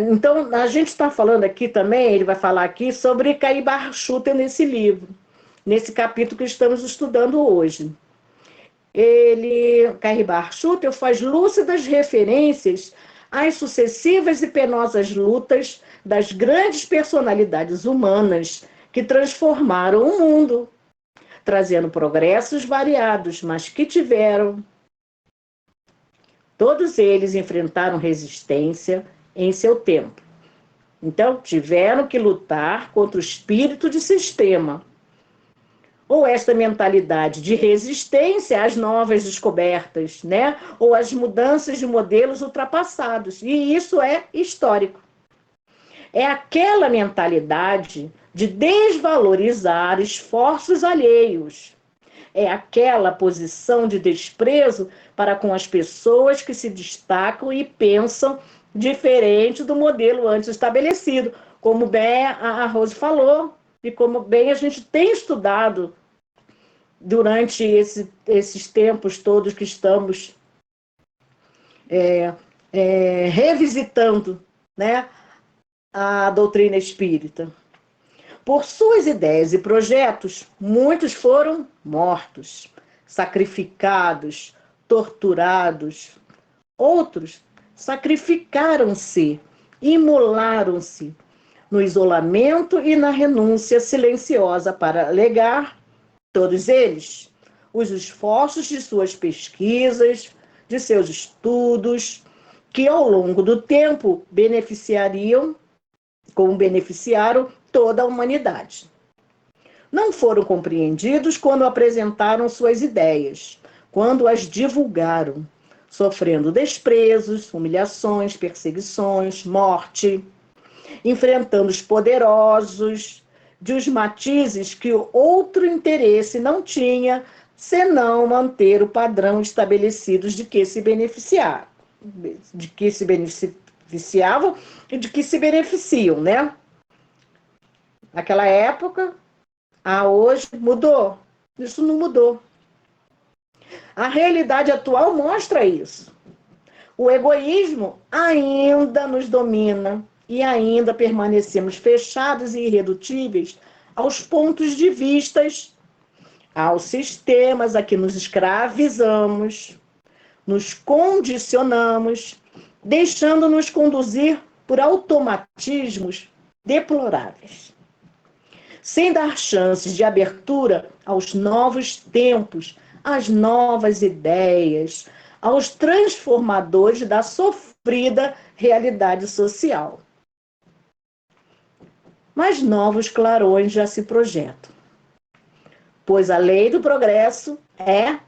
Então, a gente está falando aqui também, ele vai falar aqui sobre Caí Barchuter nesse livro, nesse capítulo que estamos estudando hoje. Caí Barchuter faz lúcidas referências às sucessivas e penosas lutas das grandes personalidades humanas que transformaram o mundo, trazendo progressos variados, mas que tiveram. Todos eles enfrentaram resistência em seu tempo. Então, tiveram que lutar contra o espírito de sistema, ou esta mentalidade de resistência às novas descobertas, né? Ou às mudanças de modelos ultrapassados. E isso é histórico. É aquela mentalidade de desvalorizar esforços alheios. É aquela posição de desprezo para com as pessoas que se destacam e pensam diferente do modelo antes estabelecido, como bem a Rose falou, e como bem a gente tem estudado durante esses tempos todos que estamos revisitando, né, a doutrina espírita. Por suas ideias e projetos, muitos foram mortos, sacrificados, torturados. Outros sacrificaram-se, imolaram-se no isolamento e na renúncia silenciosa para legar, todos eles, os esforços de suas pesquisas, de seus estudos, que ao longo do tempo beneficiaram toda a humanidade. Não foram compreendidos quando apresentaram suas ideias, quando as divulgaram, sofrendo desprezos, humilhações, perseguições, morte, enfrentando os poderosos, de os matizes que o outro interesse não tinha, senão manter o padrão estabelecido de que se viciavam e de que se beneficiam, né? Naquela época, hoje mudou. Isso não mudou. A realidade atual mostra isso. O egoísmo ainda nos domina e ainda permanecemos fechados e irredutíveis aos pontos de vistas, aos sistemas a que nos escravizamos, nos condicionamos, deixando-nos conduzir por automatismos deploráveis, sem dar chances de abertura aos novos tempos, às novas ideias, aos transformadores da sofrida realidade social. Mas novos clarões já se projetam, pois a lei do progresso é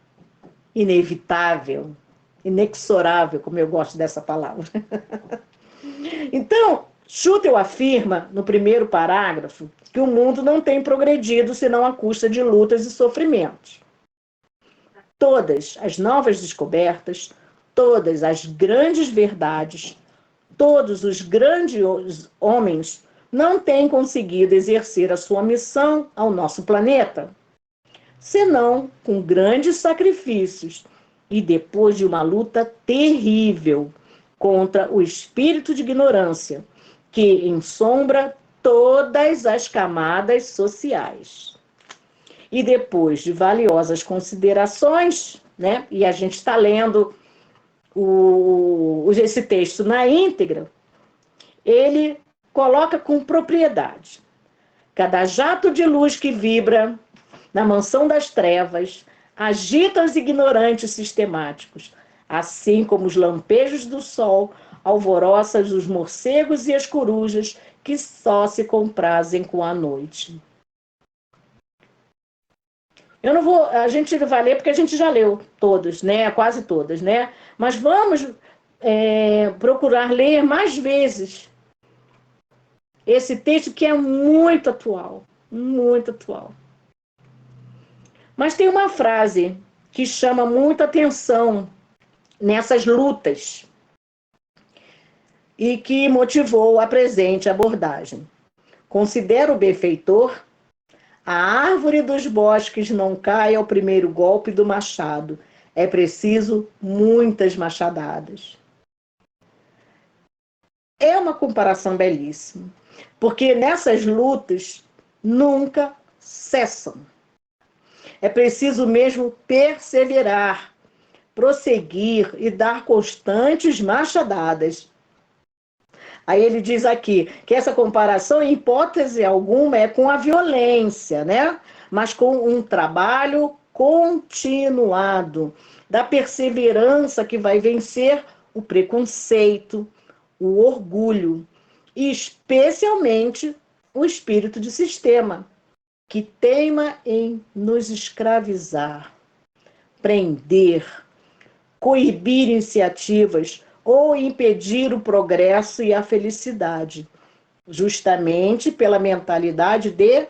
inevitável, inexorável, como eu gosto dessa palavra. Então, Schutel afirma, no primeiro parágrafo, que o mundo não tem progredido senão à custa de lutas e sofrimentos. Todas as novas descobertas, todas as grandes verdades, todos os grandes homens não têm conseguido exercer a sua missão ao nosso planeta, senão com grandes sacrifícios e depois de uma luta terrível contra o espírito de ignorância que ensombra todas as camadas sociais. E depois de valiosas considerações, né, e a gente está lendo esse texto na íntegra, ele coloca com propriedade: cada jato de luz que vibra na mansão das trevas agita os ignorantes sistemáticos, assim como os lampejos do sol alvoroçam os morcegos e as corujas que só se comprazem com a noite. Eu não vou, a gente vai ler porque a gente já leu todos, né? Quase todas, né? Mas vamos procurar ler mais vezes esse texto que é muito atual, muito atual. Mas tem uma frase que chama muita atenção nessas lutas e que motivou a presente abordagem. Considero o benfeitor: a árvore dos bosques não cai ao primeiro golpe do machado. É preciso muitas machadadas. É uma comparação belíssima, porque nessas lutas nunca cessam. É preciso mesmo perseverar, prosseguir e dar constantes machadadas. Aí ele diz aqui que essa comparação, em hipótese alguma, é com a violência, né? Mas com um trabalho continuado, da perseverança que vai vencer o preconceito, o orgulho e especialmente o espírito de sistema, que teima em nos escravizar, prender, coibir iniciativas ou impedir o progresso e a felicidade, justamente pela mentalidade de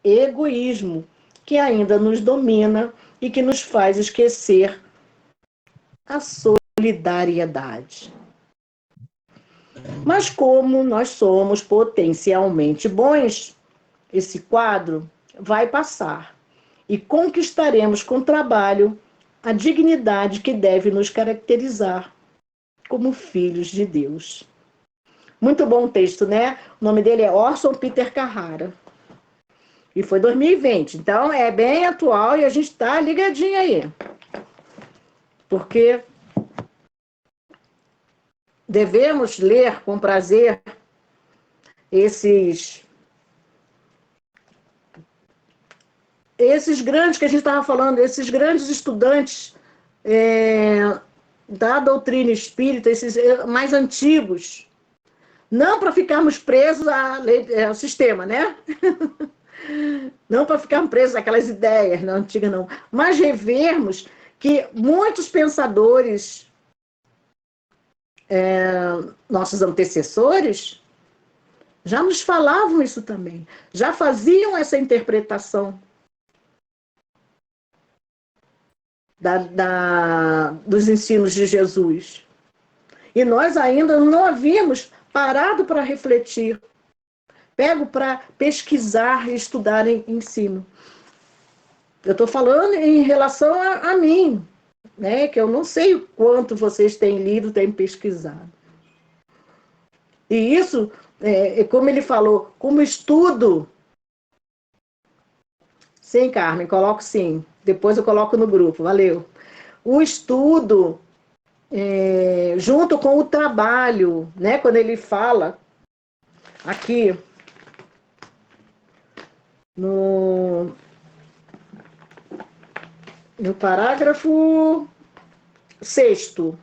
egoísmo que ainda nos domina e que nos faz esquecer a solidariedade. Mas como nós somos potencialmente bons, esse quadro vai passar e conquistaremos com trabalho a dignidade que deve nos caracterizar como filhos de Deus. Muito bom texto, né? O nome dele é Orson Peter Carrara. E foi 2020, então é bem atual e a gente está ligadinho aí. Porque devemos ler com prazer esses grandes que a gente estava falando, esses grandes estudantes da doutrina espírita, esses mais antigos, não para ficarmos presos ao sistema, né? Não para ficarmos presos àquelas ideias na antiga, não, mas revermos que muitos pensadores, nossos antecessores, já nos falavam isso também, já faziam essa interpretação dos ensinos de Jesus. E nós ainda não havíamos parado para refletir, pego para pesquisar e estudar em cima. Eu estou falando em relação a mim, né? Que eu não sei o quanto vocês têm lido, têm pesquisado. E isso, como ele falou, como estudo. Sim, Carmen, coloco sim. Depois eu coloco no grupo, valeu. O estudo, junto com o trabalho, né? Quando ele fala aqui no parágrafo 6º,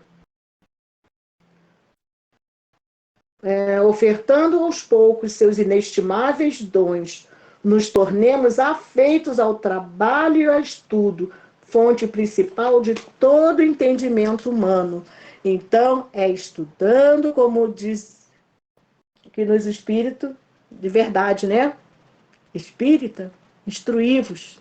ofertando aos poucos seus inestimáveis dons, nos tornemos afeitos ao trabalho e ao estudo, fonte principal de todo entendimento humano. Então, é estudando, como diz aqui nos espíritos, de verdade, né? Espírita, instruí-vos.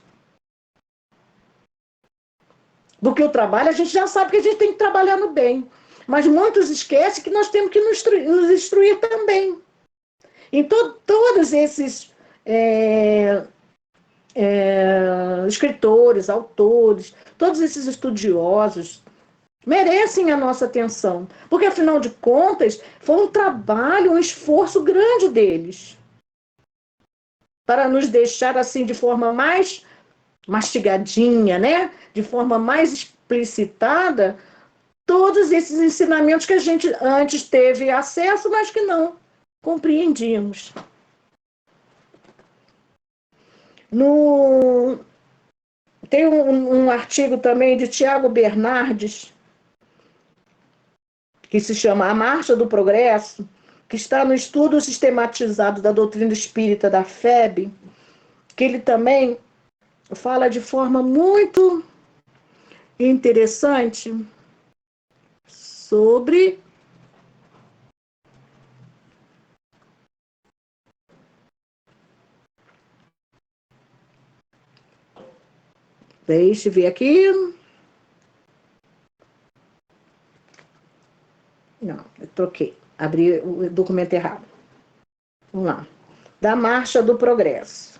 Porque o trabalho, a gente já sabe que a gente tem que trabalhar no bem. Mas muitos esquecem que nós temos que nos instruir também. Então, todos esses escritores, autores, todos esses estudiosos merecem a nossa atenção. Porque, afinal de contas, foi um trabalho, um esforço grande deles para nos deixar assim de forma mais mastigadinha, né? De forma mais explicitada, todos esses ensinamentos que a gente antes teve acesso, mas que não compreendíamos. Tem um artigo também de Tiago Bernardes, que se chama A Marcha do Progresso, que está no estudo sistematizado da doutrina espírita da FEB, que ele também fala de forma muito interessante sobre deixa eu ver aqui. Não, eu troquei. Abri o documento errado. Vamos lá. Da Marcha do Progresso.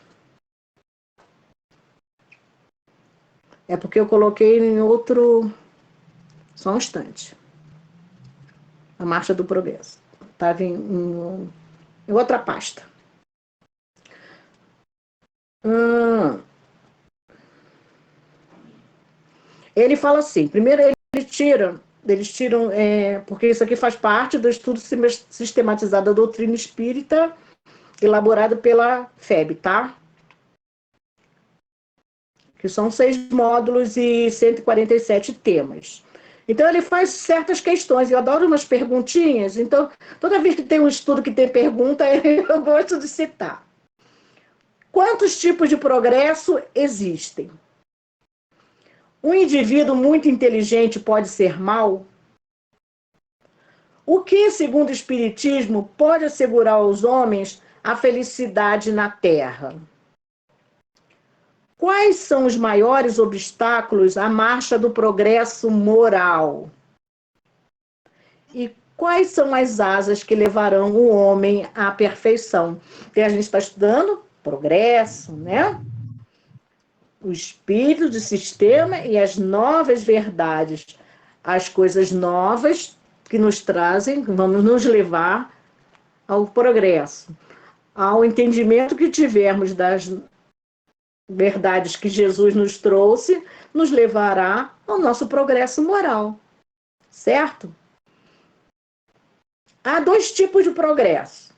É porque eu coloquei em outro... Só um instante. A Marcha do Progresso. Estava em outra pasta. Ele fala assim, primeiro eles tiram, porque isso aqui faz parte do estudo sistematizado da doutrina espírita, elaborado pela FEB, tá? Que são 6 módulos e 147 temas. Então, ele faz certas questões. Eu adoro umas perguntinhas. Então, toda vez que tem um estudo que tem pergunta, eu gosto de citar. Quantos tipos de progresso existem? Um indivíduo muito inteligente pode ser mau? O que, segundo o Espiritismo, pode assegurar aos homens a felicidade na Terra? Quais são os maiores obstáculos à marcha do progresso moral? E quais são as asas que levarão o homem à perfeição? Porque a gente está estudando progresso, né? O espírito do sistema e as novas verdades, as coisas novas que nos trazem, vamos nos levar ao progresso, ao entendimento que tivermos das verdades que Jesus nos trouxe, nos levará ao nosso progresso moral, certo? Há 2 tipos de progresso.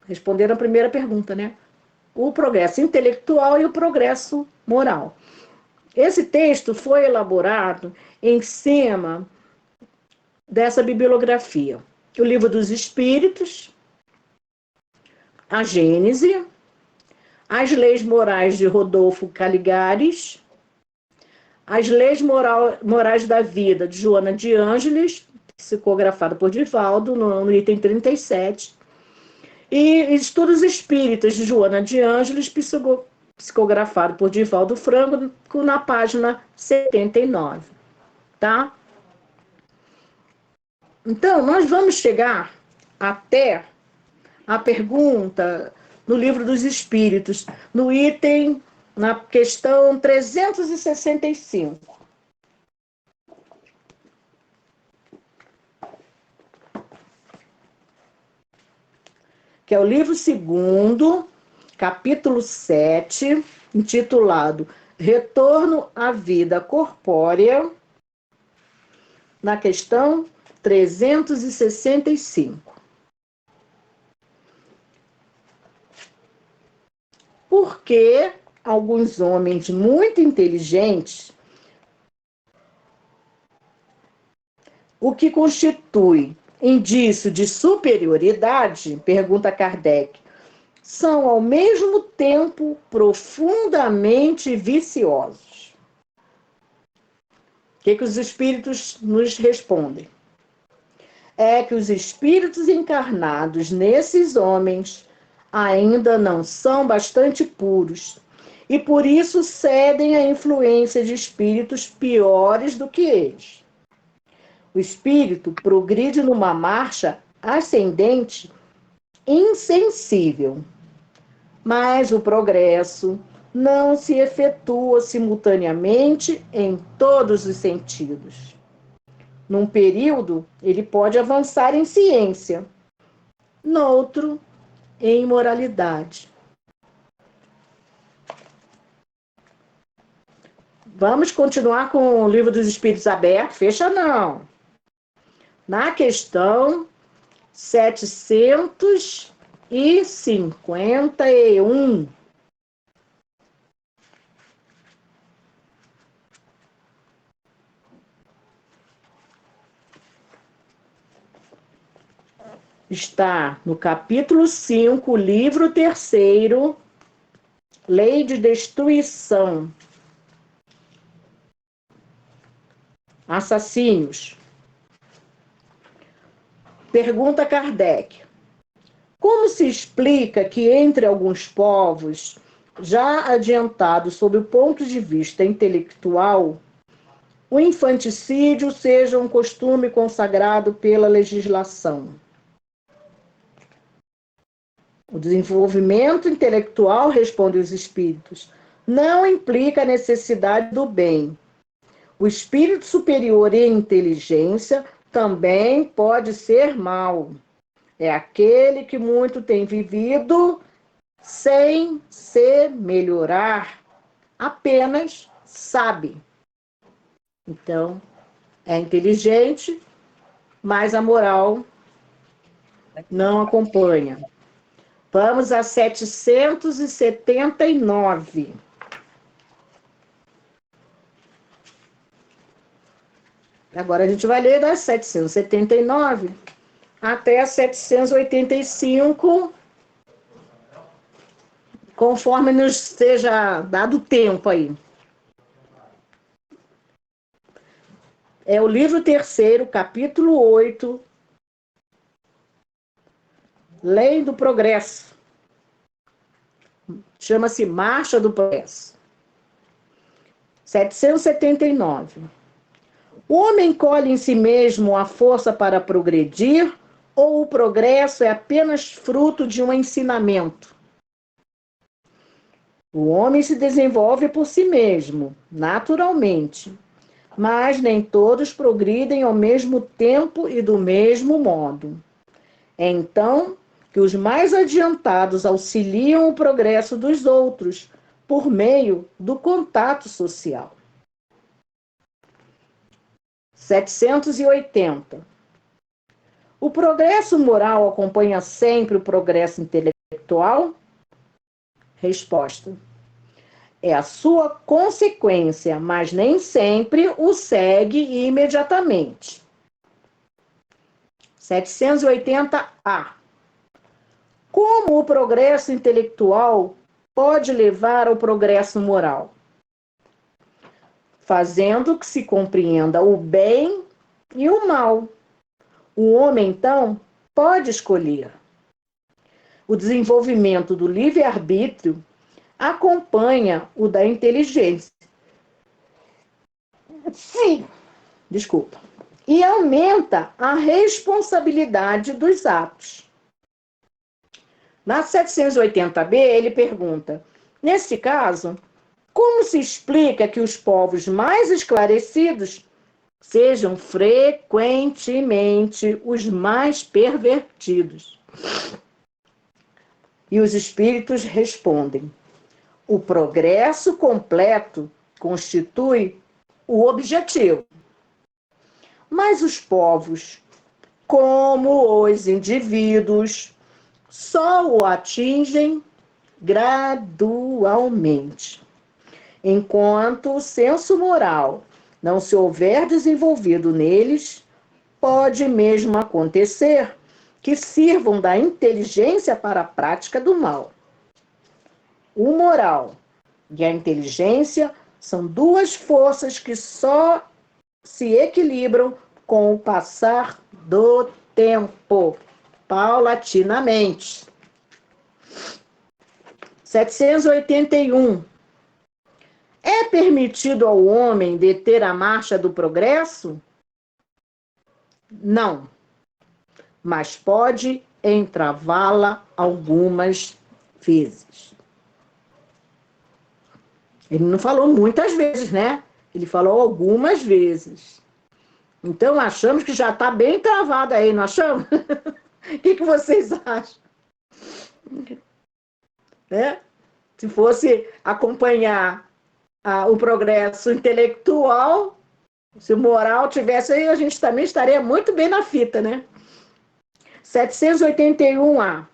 Respondendo a primeira pergunta, né? O progresso intelectual e o progresso moral. Esse texto foi elaborado em cima dessa bibliografia. O Livro dos Espíritos, a Gênese, as Leis Morais de Rodolfo Caligares, as Leis Morais da Vida, de Joana de Ângeles, psicografada por Divaldo, no item 37, e Estudos Espíritas, de Joana de Ângeles, psicografado por Divaldo Franco, na página 79, tá? Então, nós vamos chegar até a pergunta no Livro dos Espíritos, no item, na questão 365. Que é o livro 2º, capítulo 7, intitulado Retorno à Vida Corpórea, na questão 365. Porque alguns homens muito inteligentes, o que constitui indício de superioridade, pergunta Kardec, são ao mesmo tempo profundamente viciosos. O que os espíritos nos respondem? É que os espíritos encarnados nesses homens ainda não são bastante puros e por isso cedem à influência de espíritos piores do que eles. O espírito progride numa marcha ascendente insensível, mas o progresso não se efetua simultaneamente em todos os sentidos. Num período, ele pode avançar em ciência, noutro, em moralidade. Vamos continuar com o Livro dos Espíritos aberto? Fecha não. Na questão 751. Está no capítulo 5, livro 3º, Lei de Destruição. Assassínios. Pergunta Kardec. Como se explica que entre alguns povos, já adiantados sob o ponto de vista intelectual, o infanticídio seja um costume consagrado pela legislação? O desenvolvimento intelectual, respondem os espíritos, não implica a necessidade do bem. O espírito superior em inteligência também pode ser mau. É aquele que muito tem vivido sem se melhorar, apenas sabe. Então, é inteligente, mas a moral não acompanha. Vamos a 779. Agora a gente vai ler das 779 até a 785, conforme nos seja dado o tempo aí. É o livro 3º, capítulo 8, Lei do Progresso. Chama-se Marcha do Progresso. 779. O homem colhe em si mesmo a força para progredir, ou o progresso é apenas fruto de um ensinamento? O homem se desenvolve por si mesmo, naturalmente, mas nem todos progridem ao mesmo tempo e do mesmo modo. É então que os mais adiantados auxiliam o progresso dos outros por meio do contato social. 780. O progresso moral acompanha sempre o progresso intelectual? Resposta. É a sua consequência, mas nem sempre o segue imediatamente. 780A. Como o progresso intelectual pode levar ao progresso moral? Fazendo que se compreenda o bem e o mal. O homem, então, pode escolher. O desenvolvimento do livre-arbítrio acompanha o da inteligência. Sim, desculpa. e aumenta a responsabilidade dos atos. Na 780b, ele pergunta: neste caso, como se explica que os povos mais esclarecidos sejam frequentemente os mais pervertidos? E os espíritos respondem: o progresso completo constitui o objetivo. Mas os povos, como os indivíduos, só o atingem gradualmente. Enquanto o senso moral não se houver desenvolvido neles, pode mesmo acontecer que sirvam da inteligência para a prática do mal. O moral e a inteligência são duas forças que só se equilibram com o passar do tempo, paulatinamente. 781. É permitido ao homem deter a marcha do progresso? Não, mas pode entravá-la algumas vezes. Ele não falou muitas vezes, né? Ele falou algumas vezes. Então, achamos que já está bem travado aí, não achamos? O que vocês acham? Né? Se fosse acompanhar o progresso intelectual, se o moral tivesse aí, a gente também estaria muito bem na fita, né? 781A.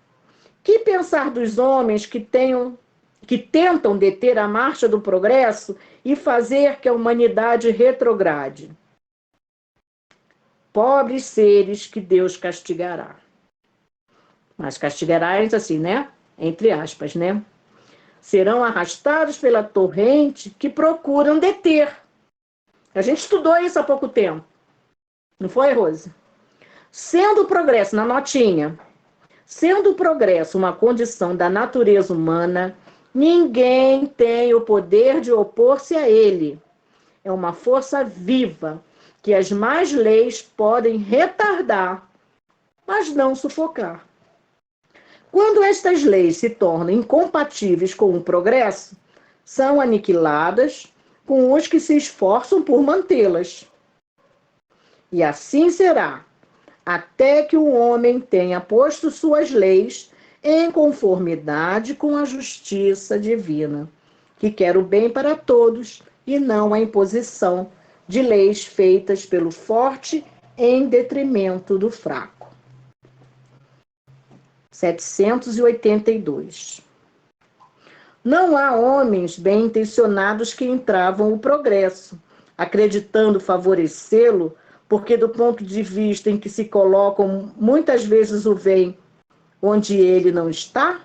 Que pensar dos homens que tentam deter a marcha do progresso e fazer que a humanidade retrograde? Pobres seres que Deus castigará. Mas castigará assim, né? Entre aspas, né? Serão arrastados pela torrente que procuram deter. A gente estudou isso há pouco tempo. Não foi, Rose? Sendo o progresso, na notinha, sendo o progresso uma condição da natureza humana, ninguém tem o poder de opor-se a ele. É uma força viva que as más leis podem retardar, mas não sufocar. Quando estas leis se tornam incompatíveis com o progresso, são aniquiladas com os que se esforçam por mantê-las. E assim será, até que o homem tenha posto suas leis em conformidade com a justiça divina, que quer o bem para todos e não a imposição de leis feitas pelo forte em detrimento do fraco. 782. Não há homens bem intencionados que entravam o progresso, acreditando favorecê-lo, porque do ponto de vista em que se colocam, muitas vezes o veem onde ele não está?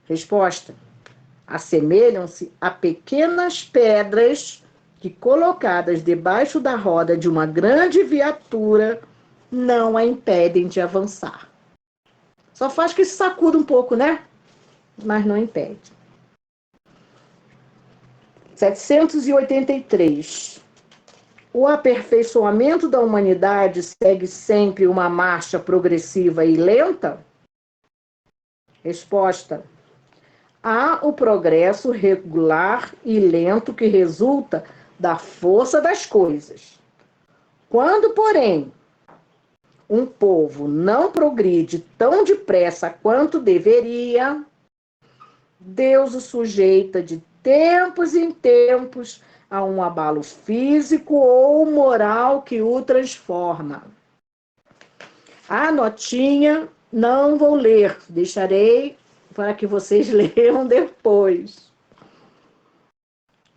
Resposta: assemelham-se a pequenas pedras que, colocadas debaixo da roda de uma grande viatura, não a impedem de avançar. Só faz que se sacuda um pouco, né? Mas não impede. 783. O aperfeiçoamento da humanidade segue sempre uma marcha progressiva e lenta? Resposta: há o progresso regular e lento que resulta da força das coisas. Quando, porém, um povo não progride tão depressa quanto deveria, Deus o sujeita de tempos em tempos a um abalo físico ou moral que o transforma. A notinha não vou ler, deixarei para que vocês leiam depois.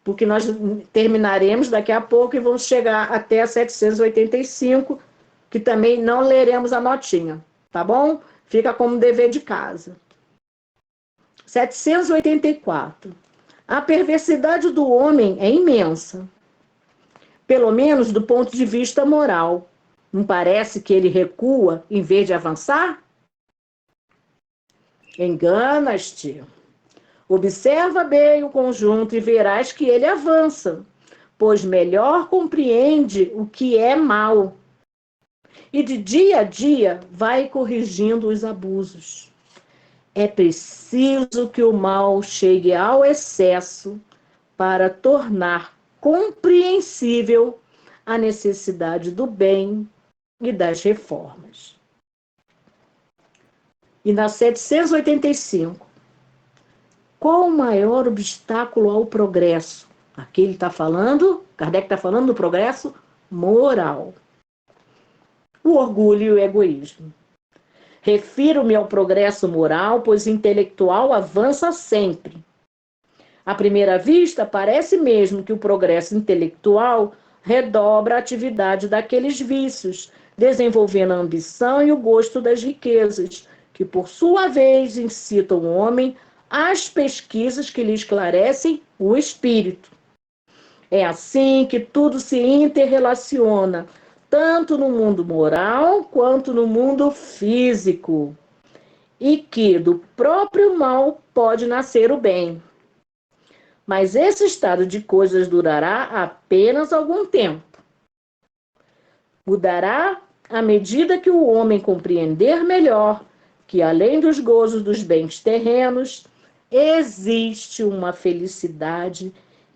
Porque nós terminaremos daqui a pouco e vamos chegar até a 785, que também não leremos a notinha, tá bom? Fica como dever de casa. 784. A perversidade do homem é imensa, pelo menos do ponto de vista moral. Não parece que ele recua em vez de avançar? Enganas-te. Observa bem o conjunto e verás que ele avança, pois melhor compreende o que é mal. E de dia a dia vai corrigindo os abusos. É preciso que o mal chegue ao excesso para tornar compreensível a necessidade do bem e das reformas. E na 785, qual o maior obstáculo ao progresso? Aqui ele está falando, Kardec está falando do progresso moral. O orgulho e o egoísmo. Refiro-me ao progresso moral, pois o intelectual avança sempre. À primeira vista, parece mesmo que o progresso intelectual redobra a atividade daqueles vícios, desenvolvendo a ambição e o gosto das riquezas, que por sua vez incitam o homem às pesquisas que lhe esclarecem o espírito. É assim que tudo se interrelaciona, tanto no mundo moral quanto no mundo físico, e que do próprio mal pode nascer o bem. Mas esse estado de coisas durará apenas algum tempo. Mudará à medida que o homem compreender melhor que, além dos gozos dos bens terrenos, existe uma felicidade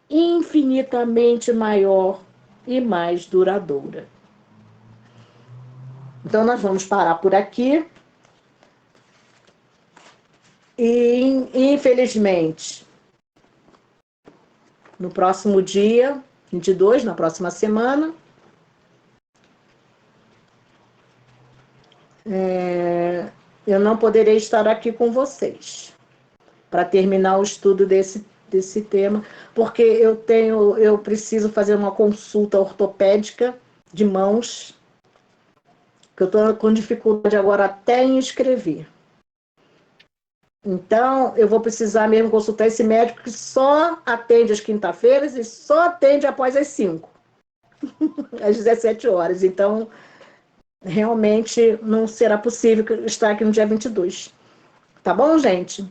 infinitamente maior e mais duradoura. Então, nós vamos parar por aqui. E, infelizmente, no próximo dia 22, na próxima semana, eu não poderei estar aqui com vocês para terminar o estudo desse tema, porque eu preciso fazer uma consulta ortopédica de mãos, que eu estou com dificuldade agora até em escrever. Então, eu vou precisar mesmo consultar esse médico que só atende às quinta-feiras e só atende após as 5, às 17 horas. Então, realmente não será possível estar aqui no dia 22. Tá bom, gente?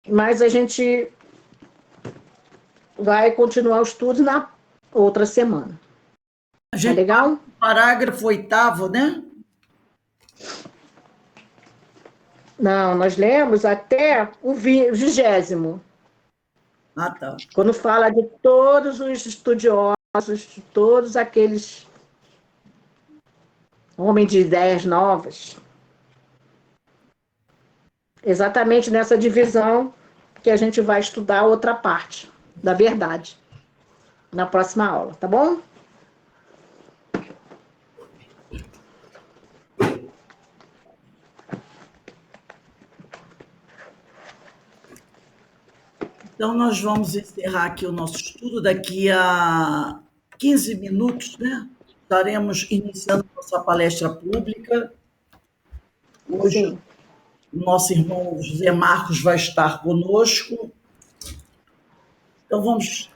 Mas a gente vai continuar o estudo na outra semana. Tá legal? Parágrafo 8º, né? Não, nós lemos até o 20º. Ah, tá. Quando fala de todos os estudiosos, de todos aqueles homens de ideias novas. Exatamente nessa divisão que a gente vai estudar a outra parte da verdade na próxima aula, tá bom? Então, nós vamos encerrar aqui o nosso estudo. Daqui a 15 minutos, né? Estaremos iniciando nossa palestra pública. Hoje, Sim. o nosso irmão José Marcos vai estar conosco. Então,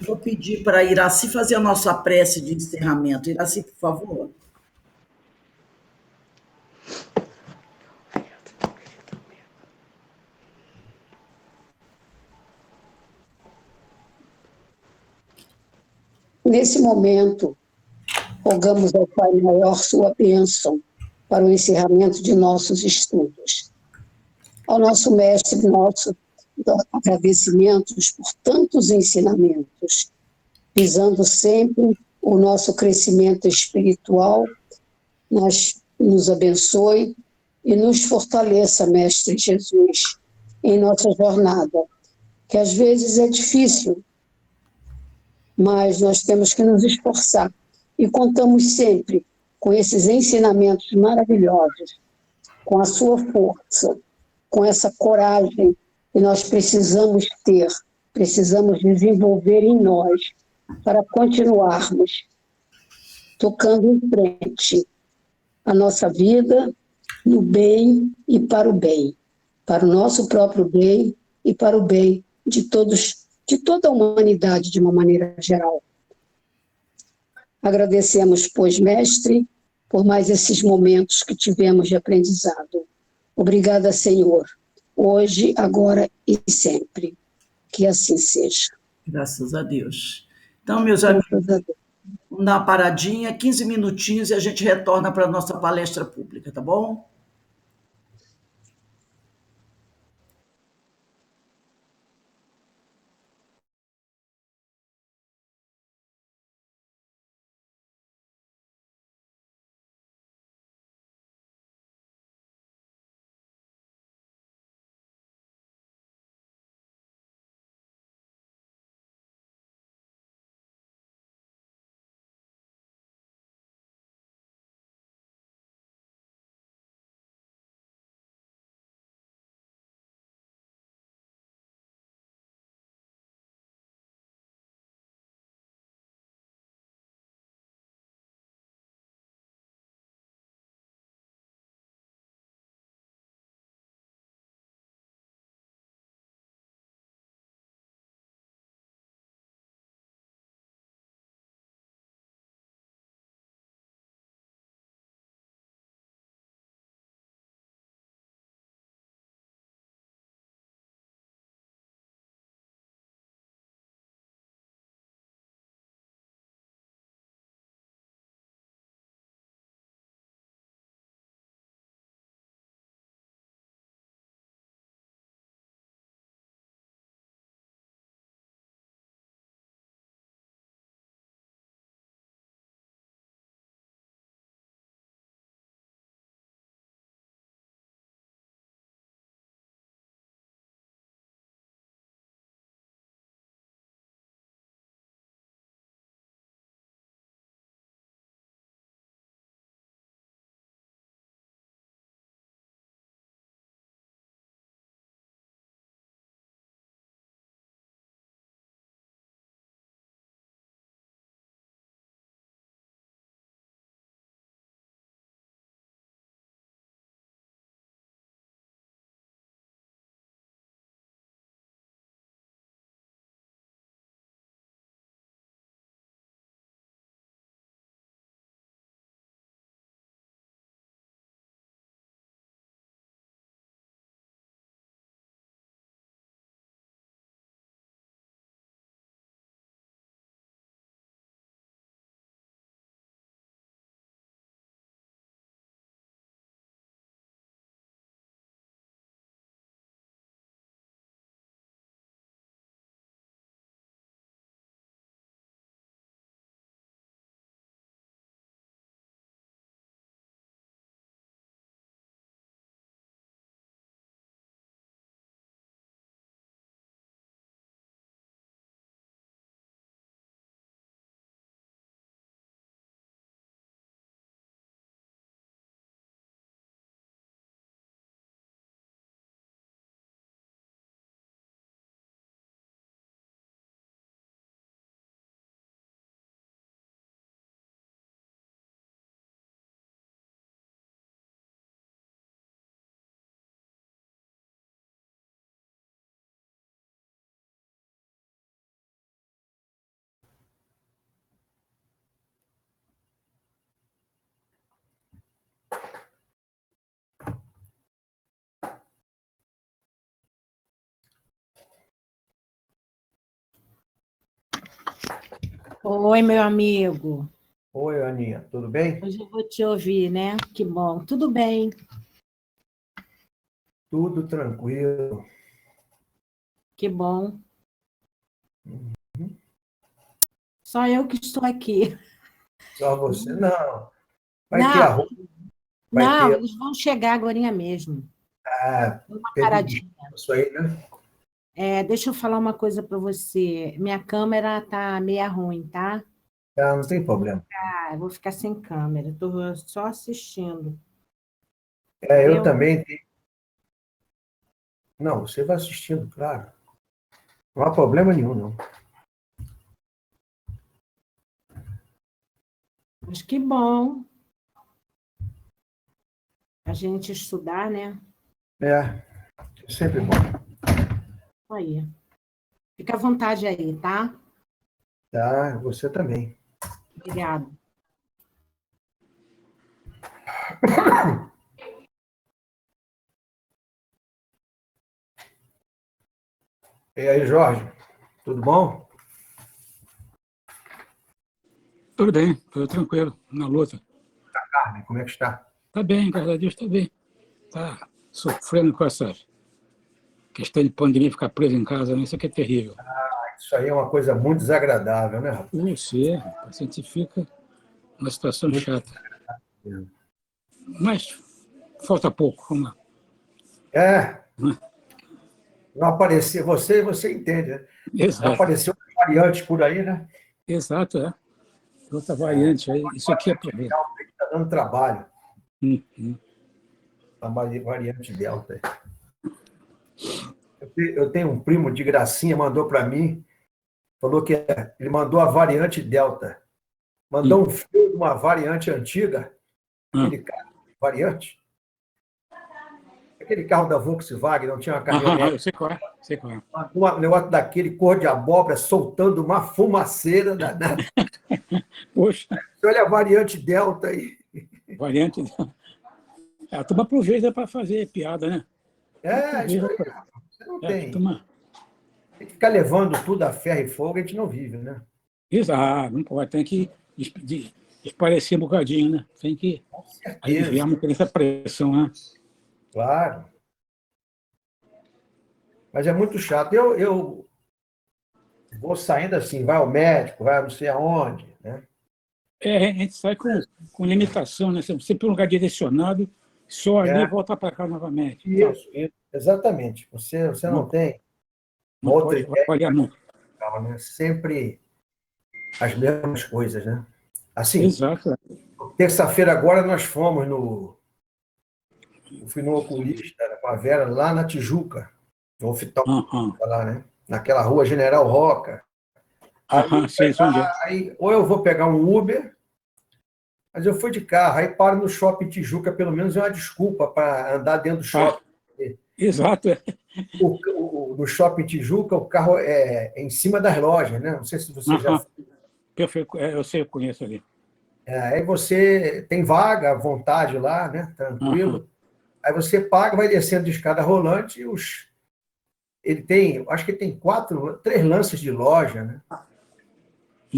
vou pedir para a Iraci fazer a nossa prece de encerramento. Iraci, por favor. Nesse momento, rogamos ao Pai Maior sua bênção para o encerramento de nossos estudos. Ao nosso Mestre, agradecimentos por tantos ensinamentos, visando sempre o nosso crescimento espiritual, nos abençoe e nos fortaleça, Mestre Jesus, em nossa jornada, que às vezes é difícil, mas nós temos que nos esforçar e contamos sempre com esses ensinamentos maravilhosos, com a sua força, com essa coragem que nós precisamos ter, precisamos desenvolver em nós para continuarmos tocando em frente a nossa vida no bem e para o bem, para o nosso próprio bem e para o bem de todos, de toda a humanidade de uma maneira geral. Agradecemos, pois, Mestre, por mais esses momentos que tivemos de aprendizado. Obrigada, Senhor, hoje, agora e sempre. Que assim seja. Graças a Deus. Então, meus amigos, Graças a Deus. vamos dar uma paradinha, 15 minutinhos e a gente retorna para a nossa palestra pública, tá bom? Oi, meu amigo. Oi, Aninha, tudo bem? Hoje eu vou te ouvir, né? Que bom. Tudo bem, Tudo tranquilo. que bom. Só eu que estou aqui. Só você? Não. Vai ter Não, arroz, vai não, ter eles vão chegar agorinha mesmo. Uma tempo de paradinha. descanso aí, né? Deixa eu falar uma coisa para você. Minha câmera tá meia ruim, tá? Ah, não tem problema. Eu vou ficar sem câmera. Estou só assistindo. Eu Entendeu? também tenho. Não, você vai assistindo, claro. Não há problema nenhum, não. Mas que bom a gente estudar, né? É sempre bom. Aí. Fica à vontade aí, tá? Tá, você também. Obrigada. E aí, Jorge, tudo bom? Tudo bem, tudo tranquilo, na luta. Carmen, como é que está? Está bem, graças a Deus está bem. Está sofrendo com essa questão de pandemia, ficar preso em casa, né? Isso aqui é terrível. Isso aí é uma coisa muito desagradável, né, rapaz? Você, o paciente fica numa situação chata. Mas falta pouco, vamos lá. Não apareceu, você entende, né? Não Exato, apareceu variantes por aí, né? exato, é. Outra variante aí, isso aqui é problema. Está dando trabalho, Uhum. a variante Delta. Eu tenho um primo de Gracinha, mandou para mim, falou que ele mandou a variante Delta. Mandou um filme de uma variante antiga, aquele carro, variante. Aquele carro da Volkswagen, não tinha uma caminhonete. Eu sei qual é, sei qual é. Um negócio daquele cor de abóbora, soltando uma fumaceira danada. Poxa, Olha a variante Delta aí. variante. A turma aproveita para fazer piada, né? Isso aí. Você não tem. Turma... Tem que ficar levando tudo a ferro e fogo, a gente não vive, né? Exato, não pode, tem que esparecer um bocadinho, né? Tem que aliviar um pouco essa pressão, né? Claro. Mas é muito chato. Eu vou saindo assim, vai ao médico, vai não sei aonde, né? A gente sai com limitação, né? Sempre para um lugar direcionado, só ali e voltar para cá novamente. Isso, exatamente. Você não tem não outra pode avaliar muito. né? Sempre as mesmas coisas, né? Assim, Exato. terça-feira agora nós fomos eu fui no oculista com a Vera lá na Tijuca, no oftalmo, lá, né? Naquela rua General Roca. Aí, ou eu vou pegar um Uber, mas eu fui de carro, aí paro no shopping Tijuca, pelo menos é uma desculpa para andar dentro do shopping. Exato. No shopping Tijuca, o carro é em cima das lojas, né? Não sei se você já... Eu sei, eu conheço ali. Aí você tem vaga à vontade lá, né? Tranquilo. Aí você paga, vai descendo de escada rolante e ele tem, acho que ele tem 3 lances de loja, né?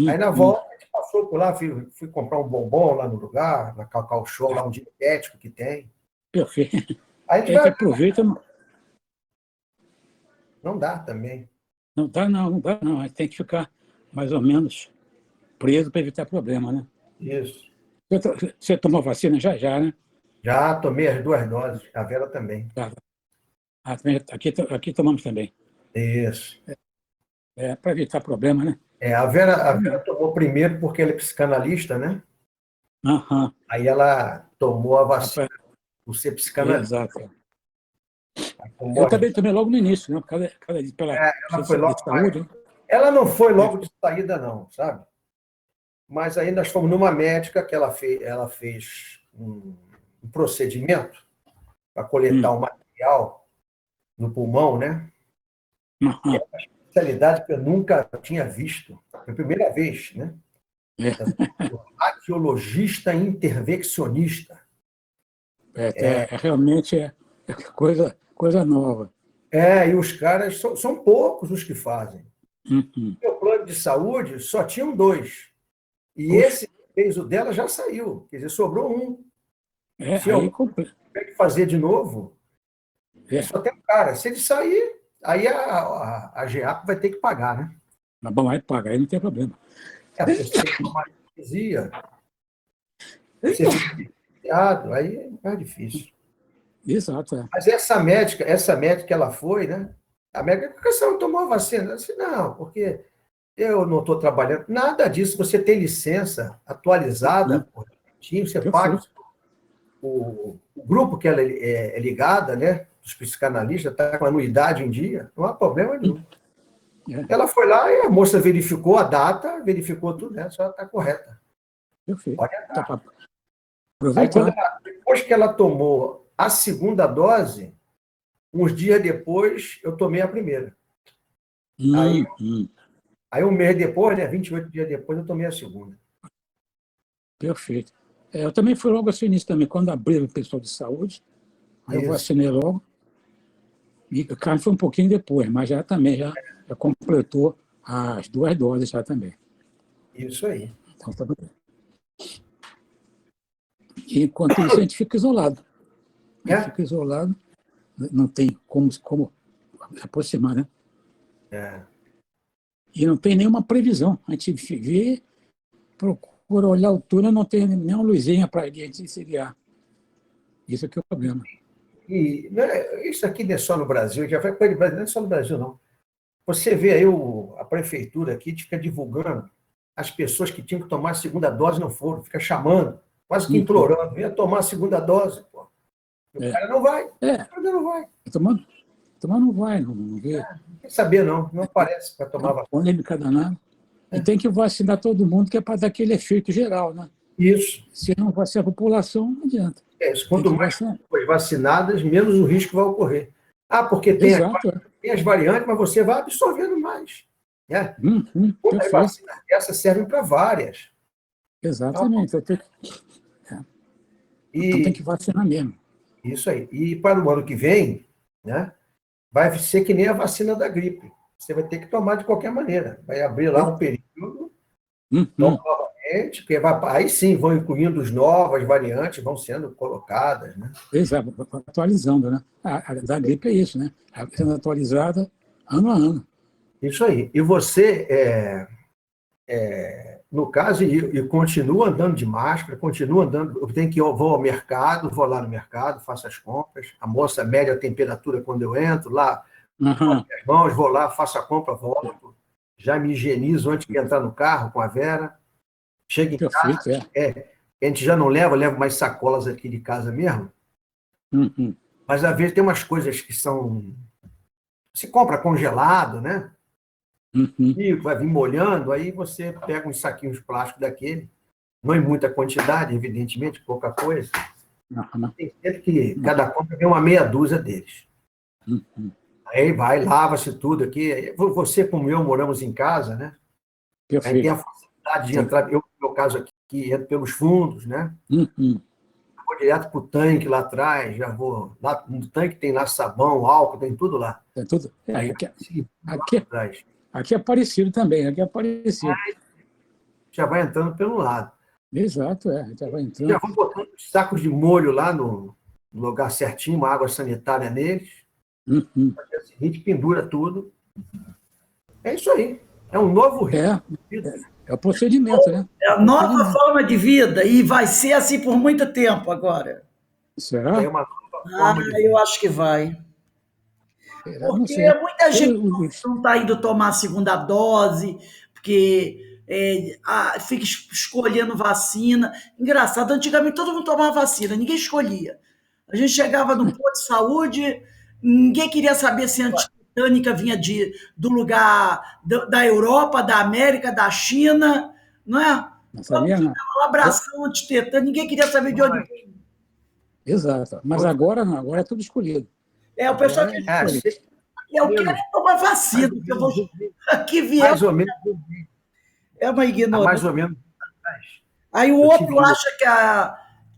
Aí na volta, a gente passou por lá, fui comprar um bombom lá no lugar, na Cacau Show, lá um dietético que tem. Perfeito. Aí a gente vai... aproveita. Não dá também. Não dá, não. A gente tem que ficar mais ou menos preso para evitar problema, né? Isso. Você tomou vacina já, né? Já tomei as 2 doses, a Vera também. Aqui tomamos também. Isso. Para evitar problema, né? A Vera tomou primeiro porque ela é psicanalista, né? Aí ela tomou a vacina por ser psicanalista. Exato. Eu também tomei logo no início, né? Ela foi logo, saúde. Ela não foi logo de saída, não, sabe? Mas aí nós fomos numa médica que ela fez um procedimento para coletar o material no pulmão, né? É uma especialidade que eu nunca tinha visto. Foi a primeira vez, né? Radiologista intervencionista. Realmente coisa nova. E os caras são poucos os que fazem. Meu plano de saúde só tinham 2. E esse que fez o dela já saiu. Quer dizer, sobrou um. Se eu tiver que fazer de novo, só tem um cara. Se ele sair, aí a GEAP vai ter que pagar, né? Mas bom, aí paga, aí não tem problema. Você tem uma anestesia, você fica viciado, aí é mais difícil. Exato. Mas essa médica, ela foi, né? A médica, por que você não tomou a vacina? Ela disse, não, porque eu não estou trabalhando. Nada disso, você tem licença atualizada, você paga o grupo que ela é ligada, né? Dos psicanalistas, está com a anuidade em dia, não há problema nenhum. Ela foi lá e a moça verificou a data, verificou tudo, né? Só está correta. Perfeito. Pode entrar. Aí, depois que ela tomou a segunda dose, uns dias depois, eu tomei a primeira. Aí um mês depois, né, 28 dias depois, eu tomei a segunda. Perfeito. Eu também fui logo assim nisso também, quando abriram o pessoal de saúde, aí eu vacinei logo. E o Carlos foi um pouquinho depois, mas já completou as 2 doses já também. Isso aí. Então, e enquanto isso, a gente fica isolado. A gente fica isolado, não tem como aproximar, né? E não tem nenhuma previsão. A gente vê, procura olhar a altura, não tem nenhuma luzinha para a gente se guiar. Isso aqui é o problema. E isso aqui não é só no Brasil, já foi com ele, não é só no Brasil, não. Você vê aí a prefeitura aqui fica divulgando as pessoas que tinham que tomar a segunda dose não foram, fica chamando, quase que implorando, venha tomar a segunda dose. Pô. O cara não vai. O cara não vai. Tomar não vai, não vê. Não quer saber, não aparece para tomar vacina. Polêmica danada. E tem que vacinar todo mundo, que é para dar aquele efeito geral, né? Isso. Se não vacinar a população, não adianta. Quanto mais pessoas vacinadas, menos o risco vai ocorrer. Porque tem as variantes, mas você vai absorvendo mais. Né? As vacinas essas servem para várias. Exatamente. Então tem que vacinar mesmo. Isso aí. E para o ano que vem, né, vai ser que nem a vacina da gripe. Você vai ter que tomar de qualquer maneira. Vai abrir lá um período, novamente, porque aí sim vão incluindo as novas variantes, vão sendo colocadas. Né? Exato, atualizando, né? A da gripe é isso, né? Sendo atualizada ano a ano. Isso aí. E você, no caso, e continua andando de máscara, continua andando. Eu vou ao mercado, vou lá no mercado, faço as compras. A moça mede a temperatura quando eu entro lá, lavo as mãos, vou lá, faço a compra, volto. Já me higienizo antes de entrar no carro com a Vera. Chega em casa, a gente já não levo mais sacolas aqui de casa mesmo. Mas às vezes tem umas coisas que são. Se compra congelado, né? E vai vir molhando, aí você pega uns saquinhos plásticos daquele, não em muita quantidade, evidentemente, pouca coisa. Tem sempre que cada compra vem uma meia dúzia deles. Aí vai, lava-se tudo aqui. Você, como eu, moramos em casa, né? Aí tem a facilidade de entrar, eu, no meu caso aqui, entro pelos fundos, né? Vou direto para o tanque lá atrás, já vou. Lá no tanque tem lá sabão, álcool, tem tudo lá. Tem tudo. Aqui é parecido também, aqui é parecido. Já vai entrando pelo lado. Exato, já vai entrando. Já vou botando os sacos de molho lá no lugar certinho, uma água sanitária neles. No dia seguinte, pendura tudo. É isso aí. É um novo ritmo. É o procedimento, né? É a nova forma de vida e vai ser assim por muito tempo agora. Será? É uma nova forma de vida. Eu acho que vai. Porque muita gente não está indo tomar a segunda dose, porque fica escolhendo vacina. Engraçado, antigamente todo mundo tomava vacina, ninguém escolhia. A gente chegava no posto de saúde, ninguém queria saber se a antitetânica vinha do lugar da Europa, da América, da China, não é? Todo mundo ficava lá abração antitetânica, ninguém queria saber de onde vinha. Exato, mas agora não, agora é tudo escolhido. O pessoal que eu quero tomar vacina, porque eu vou aqui vier. Mais ou menos. É uma ignorância. Mais ou menos. Aí o outro acha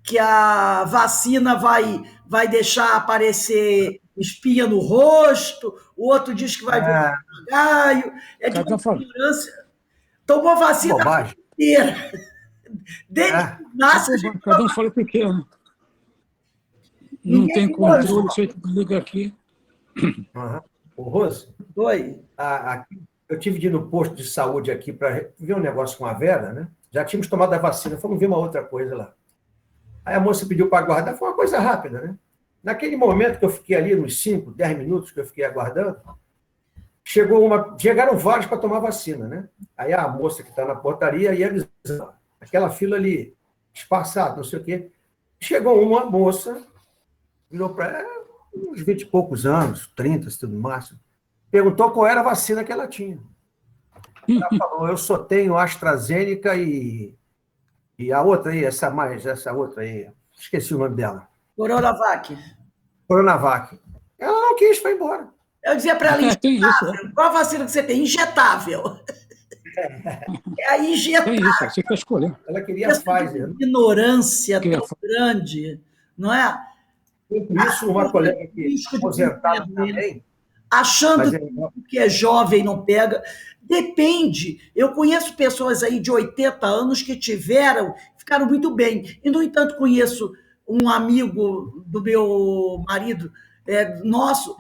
que a vacina vai deixar aparecer espinha no rosto, o outro diz que vai vir papagaio. É de uma ignorância. Tomou vacina inteira. Desde que nasce. Cada um fala pequeno. Não tem controle, você liga aqui. Ô, Rose? Oi. Eu tive de ir no posto de saúde aqui para ver um negócio com a Vera, né? Já tínhamos tomado a vacina, fomos ver uma outra coisa lá. Aí a moça pediu para aguardar, foi uma coisa rápida, né? Naquele momento que eu fiquei ali, uns 5, 10 minutos que eu fiquei aguardando, chegaram vários para tomar vacina, né? Aí a moça que está na portaria ia avisando, aquela fila ali, espaçada, não sei o quê. Chegou uma moça, virou para ela, uns 20 e poucos anos, 30, se tudo máximo, perguntou qual era a vacina que ela tinha. Ela falou, eu só tenho AstraZeneca e a outra aí, essa outra aí, esqueci o nome dela. Coronavac. Ela não quis, foi embora. Eu dizia para ela, injetável. Qual a vacina que você tem? Injetável. É a injetável. É isso, você está escolhendo. Ela queria a Pfizer. Ignorância tão grande, não é? Isso, uma colega que aposentada também. Achando que é jovem não pega. Depende. Eu conheço pessoas aí de 80 anos que ficaram muito bem. E, no entanto, conheço um amigo do meu marido, nosso,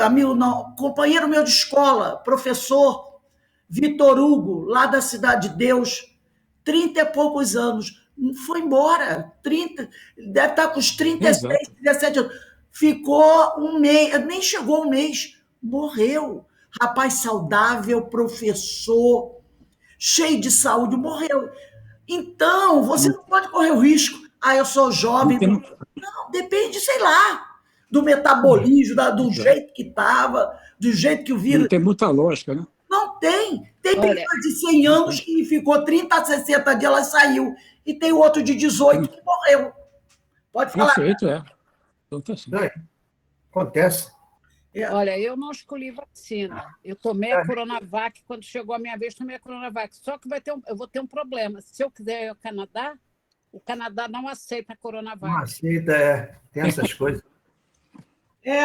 amigo, não, companheiro meu de escola, professor Vitor Hugo, lá da Cidade de Deus, 30 e poucos anos, foi embora, 30, deve estar com os 36, Exato. 17 anos. Ficou um mês, nem chegou um mês, morreu. Rapaz saudável, professor, cheio de saúde, morreu. Então, você Não, não pode correr o risco. Ah, eu sou não jovem. tem, Não, depende, sei lá, do metabolismo, do exato. jeito que estava, do jeito que o Não vírus. tem muita lógica, né? Não tem. Tem Olha, pessoas de 100 Não anos tem. que ficou 30 a 60 dias, ela saiu. E tem outro de 18 que morreu. Pode falar. Perfeito, é. Então tá assim. Não, acontece. olha, eu não escolhi vacina. Eu tomei a Coronavac, quando chegou a minha vez, tomei a Coronavac. Só que eu vou ter um problema. Se eu quiser ir ao Canadá, o Canadá não aceita a Não Coronavac. aceita, tem essas coisas.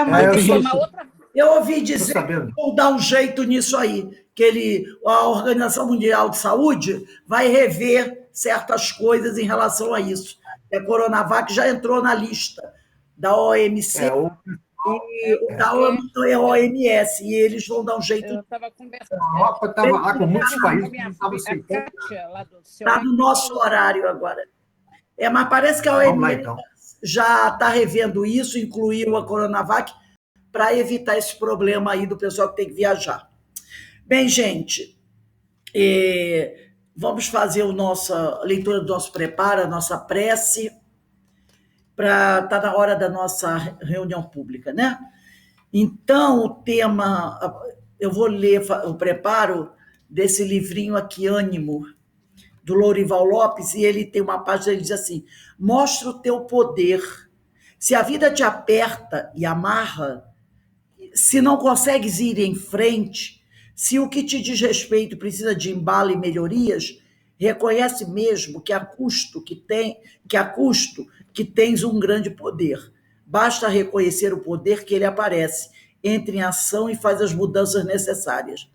Mas eu Tem que sou, tomar outra. eu ouvi tô dizer que sabendo. vão dar um jeito nisso aí, que a Organização Mundial de Saúde vai rever certas coisas em relação a isso. A Coronavac já entrou na lista da OMC O, e da Porque OMS, e eles vão dar um jeito. eu estava a conversando. Europa estava lá com muitos A países que minha não estavam filha, a aceitando. Kátia, lá do seu Está no nosso falou. horário agora. Mas parece que a Vamos lá, OMS então. já está revendo isso, incluiu a Coronavac, para evitar esse problema aí do pessoal que tem que viajar. Bem, gente, vamos fazer a leitura do nosso preparo, a nossa prece, para estar na hora da nossa reunião pública, né? Então, o tema, eu vou ler o preparo desse livrinho aqui, Ânimo, do Lourival Lopes, e ele tem uma página, ele diz assim: mostra o teu poder. Se a vida te aperta e amarra, se não consegues ir em frente, se o que te diz respeito precisa de embalo e melhorias, reconhece mesmo que a custo que tens um grande poder. Basta reconhecer o poder que ele aparece, entra em ação e faz as mudanças necessárias.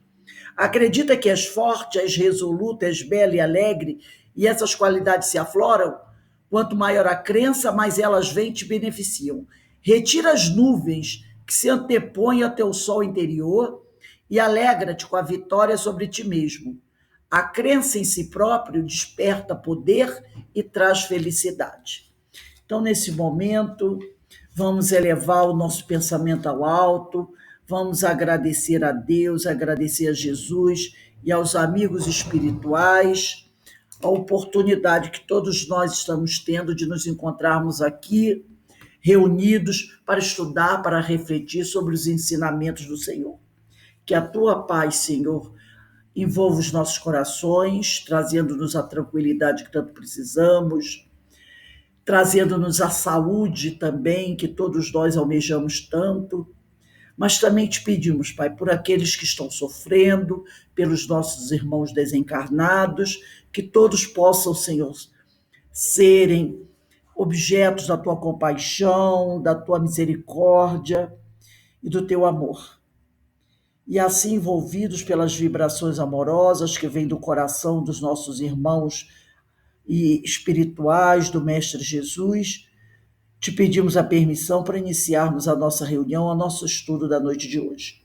Acredita que és forte, és resoluta, és bela e alegre, e essas qualidades se afloram? Quanto maior a crença, mais elas vêm e te beneficiam. Retira as nuvens que se antepõem ao teu sol interior e alegra-te com a vitória sobre ti mesmo. A crença em si próprio desperta poder e traz felicidade. Então, nesse momento, vamos elevar o nosso pensamento ao alto, vamos agradecer a Deus, agradecer a Jesus e aos amigos espirituais, a oportunidade que todos nós estamos tendo de nos encontrarmos aqui, reunidos para estudar, para refletir sobre os ensinamentos do Senhor. Que a tua paz, Senhor, envolva os nossos corações, trazendo-nos a tranquilidade que tanto precisamos, trazendo-nos a saúde também, que todos nós almejamos tanto, mas também te pedimos, Pai, por aqueles que estão sofrendo, pelos nossos irmãos desencarnados, que todos possam, Senhor, serem objetos da tua compaixão, da tua misericórdia e do teu amor. E assim, envolvidos pelas vibrações amorosas que vêm do coração dos nossos irmãos e espirituais do Mestre Jesus, te pedimos a permissão para iniciarmos a nossa reunião, o nosso estudo da noite de hoje.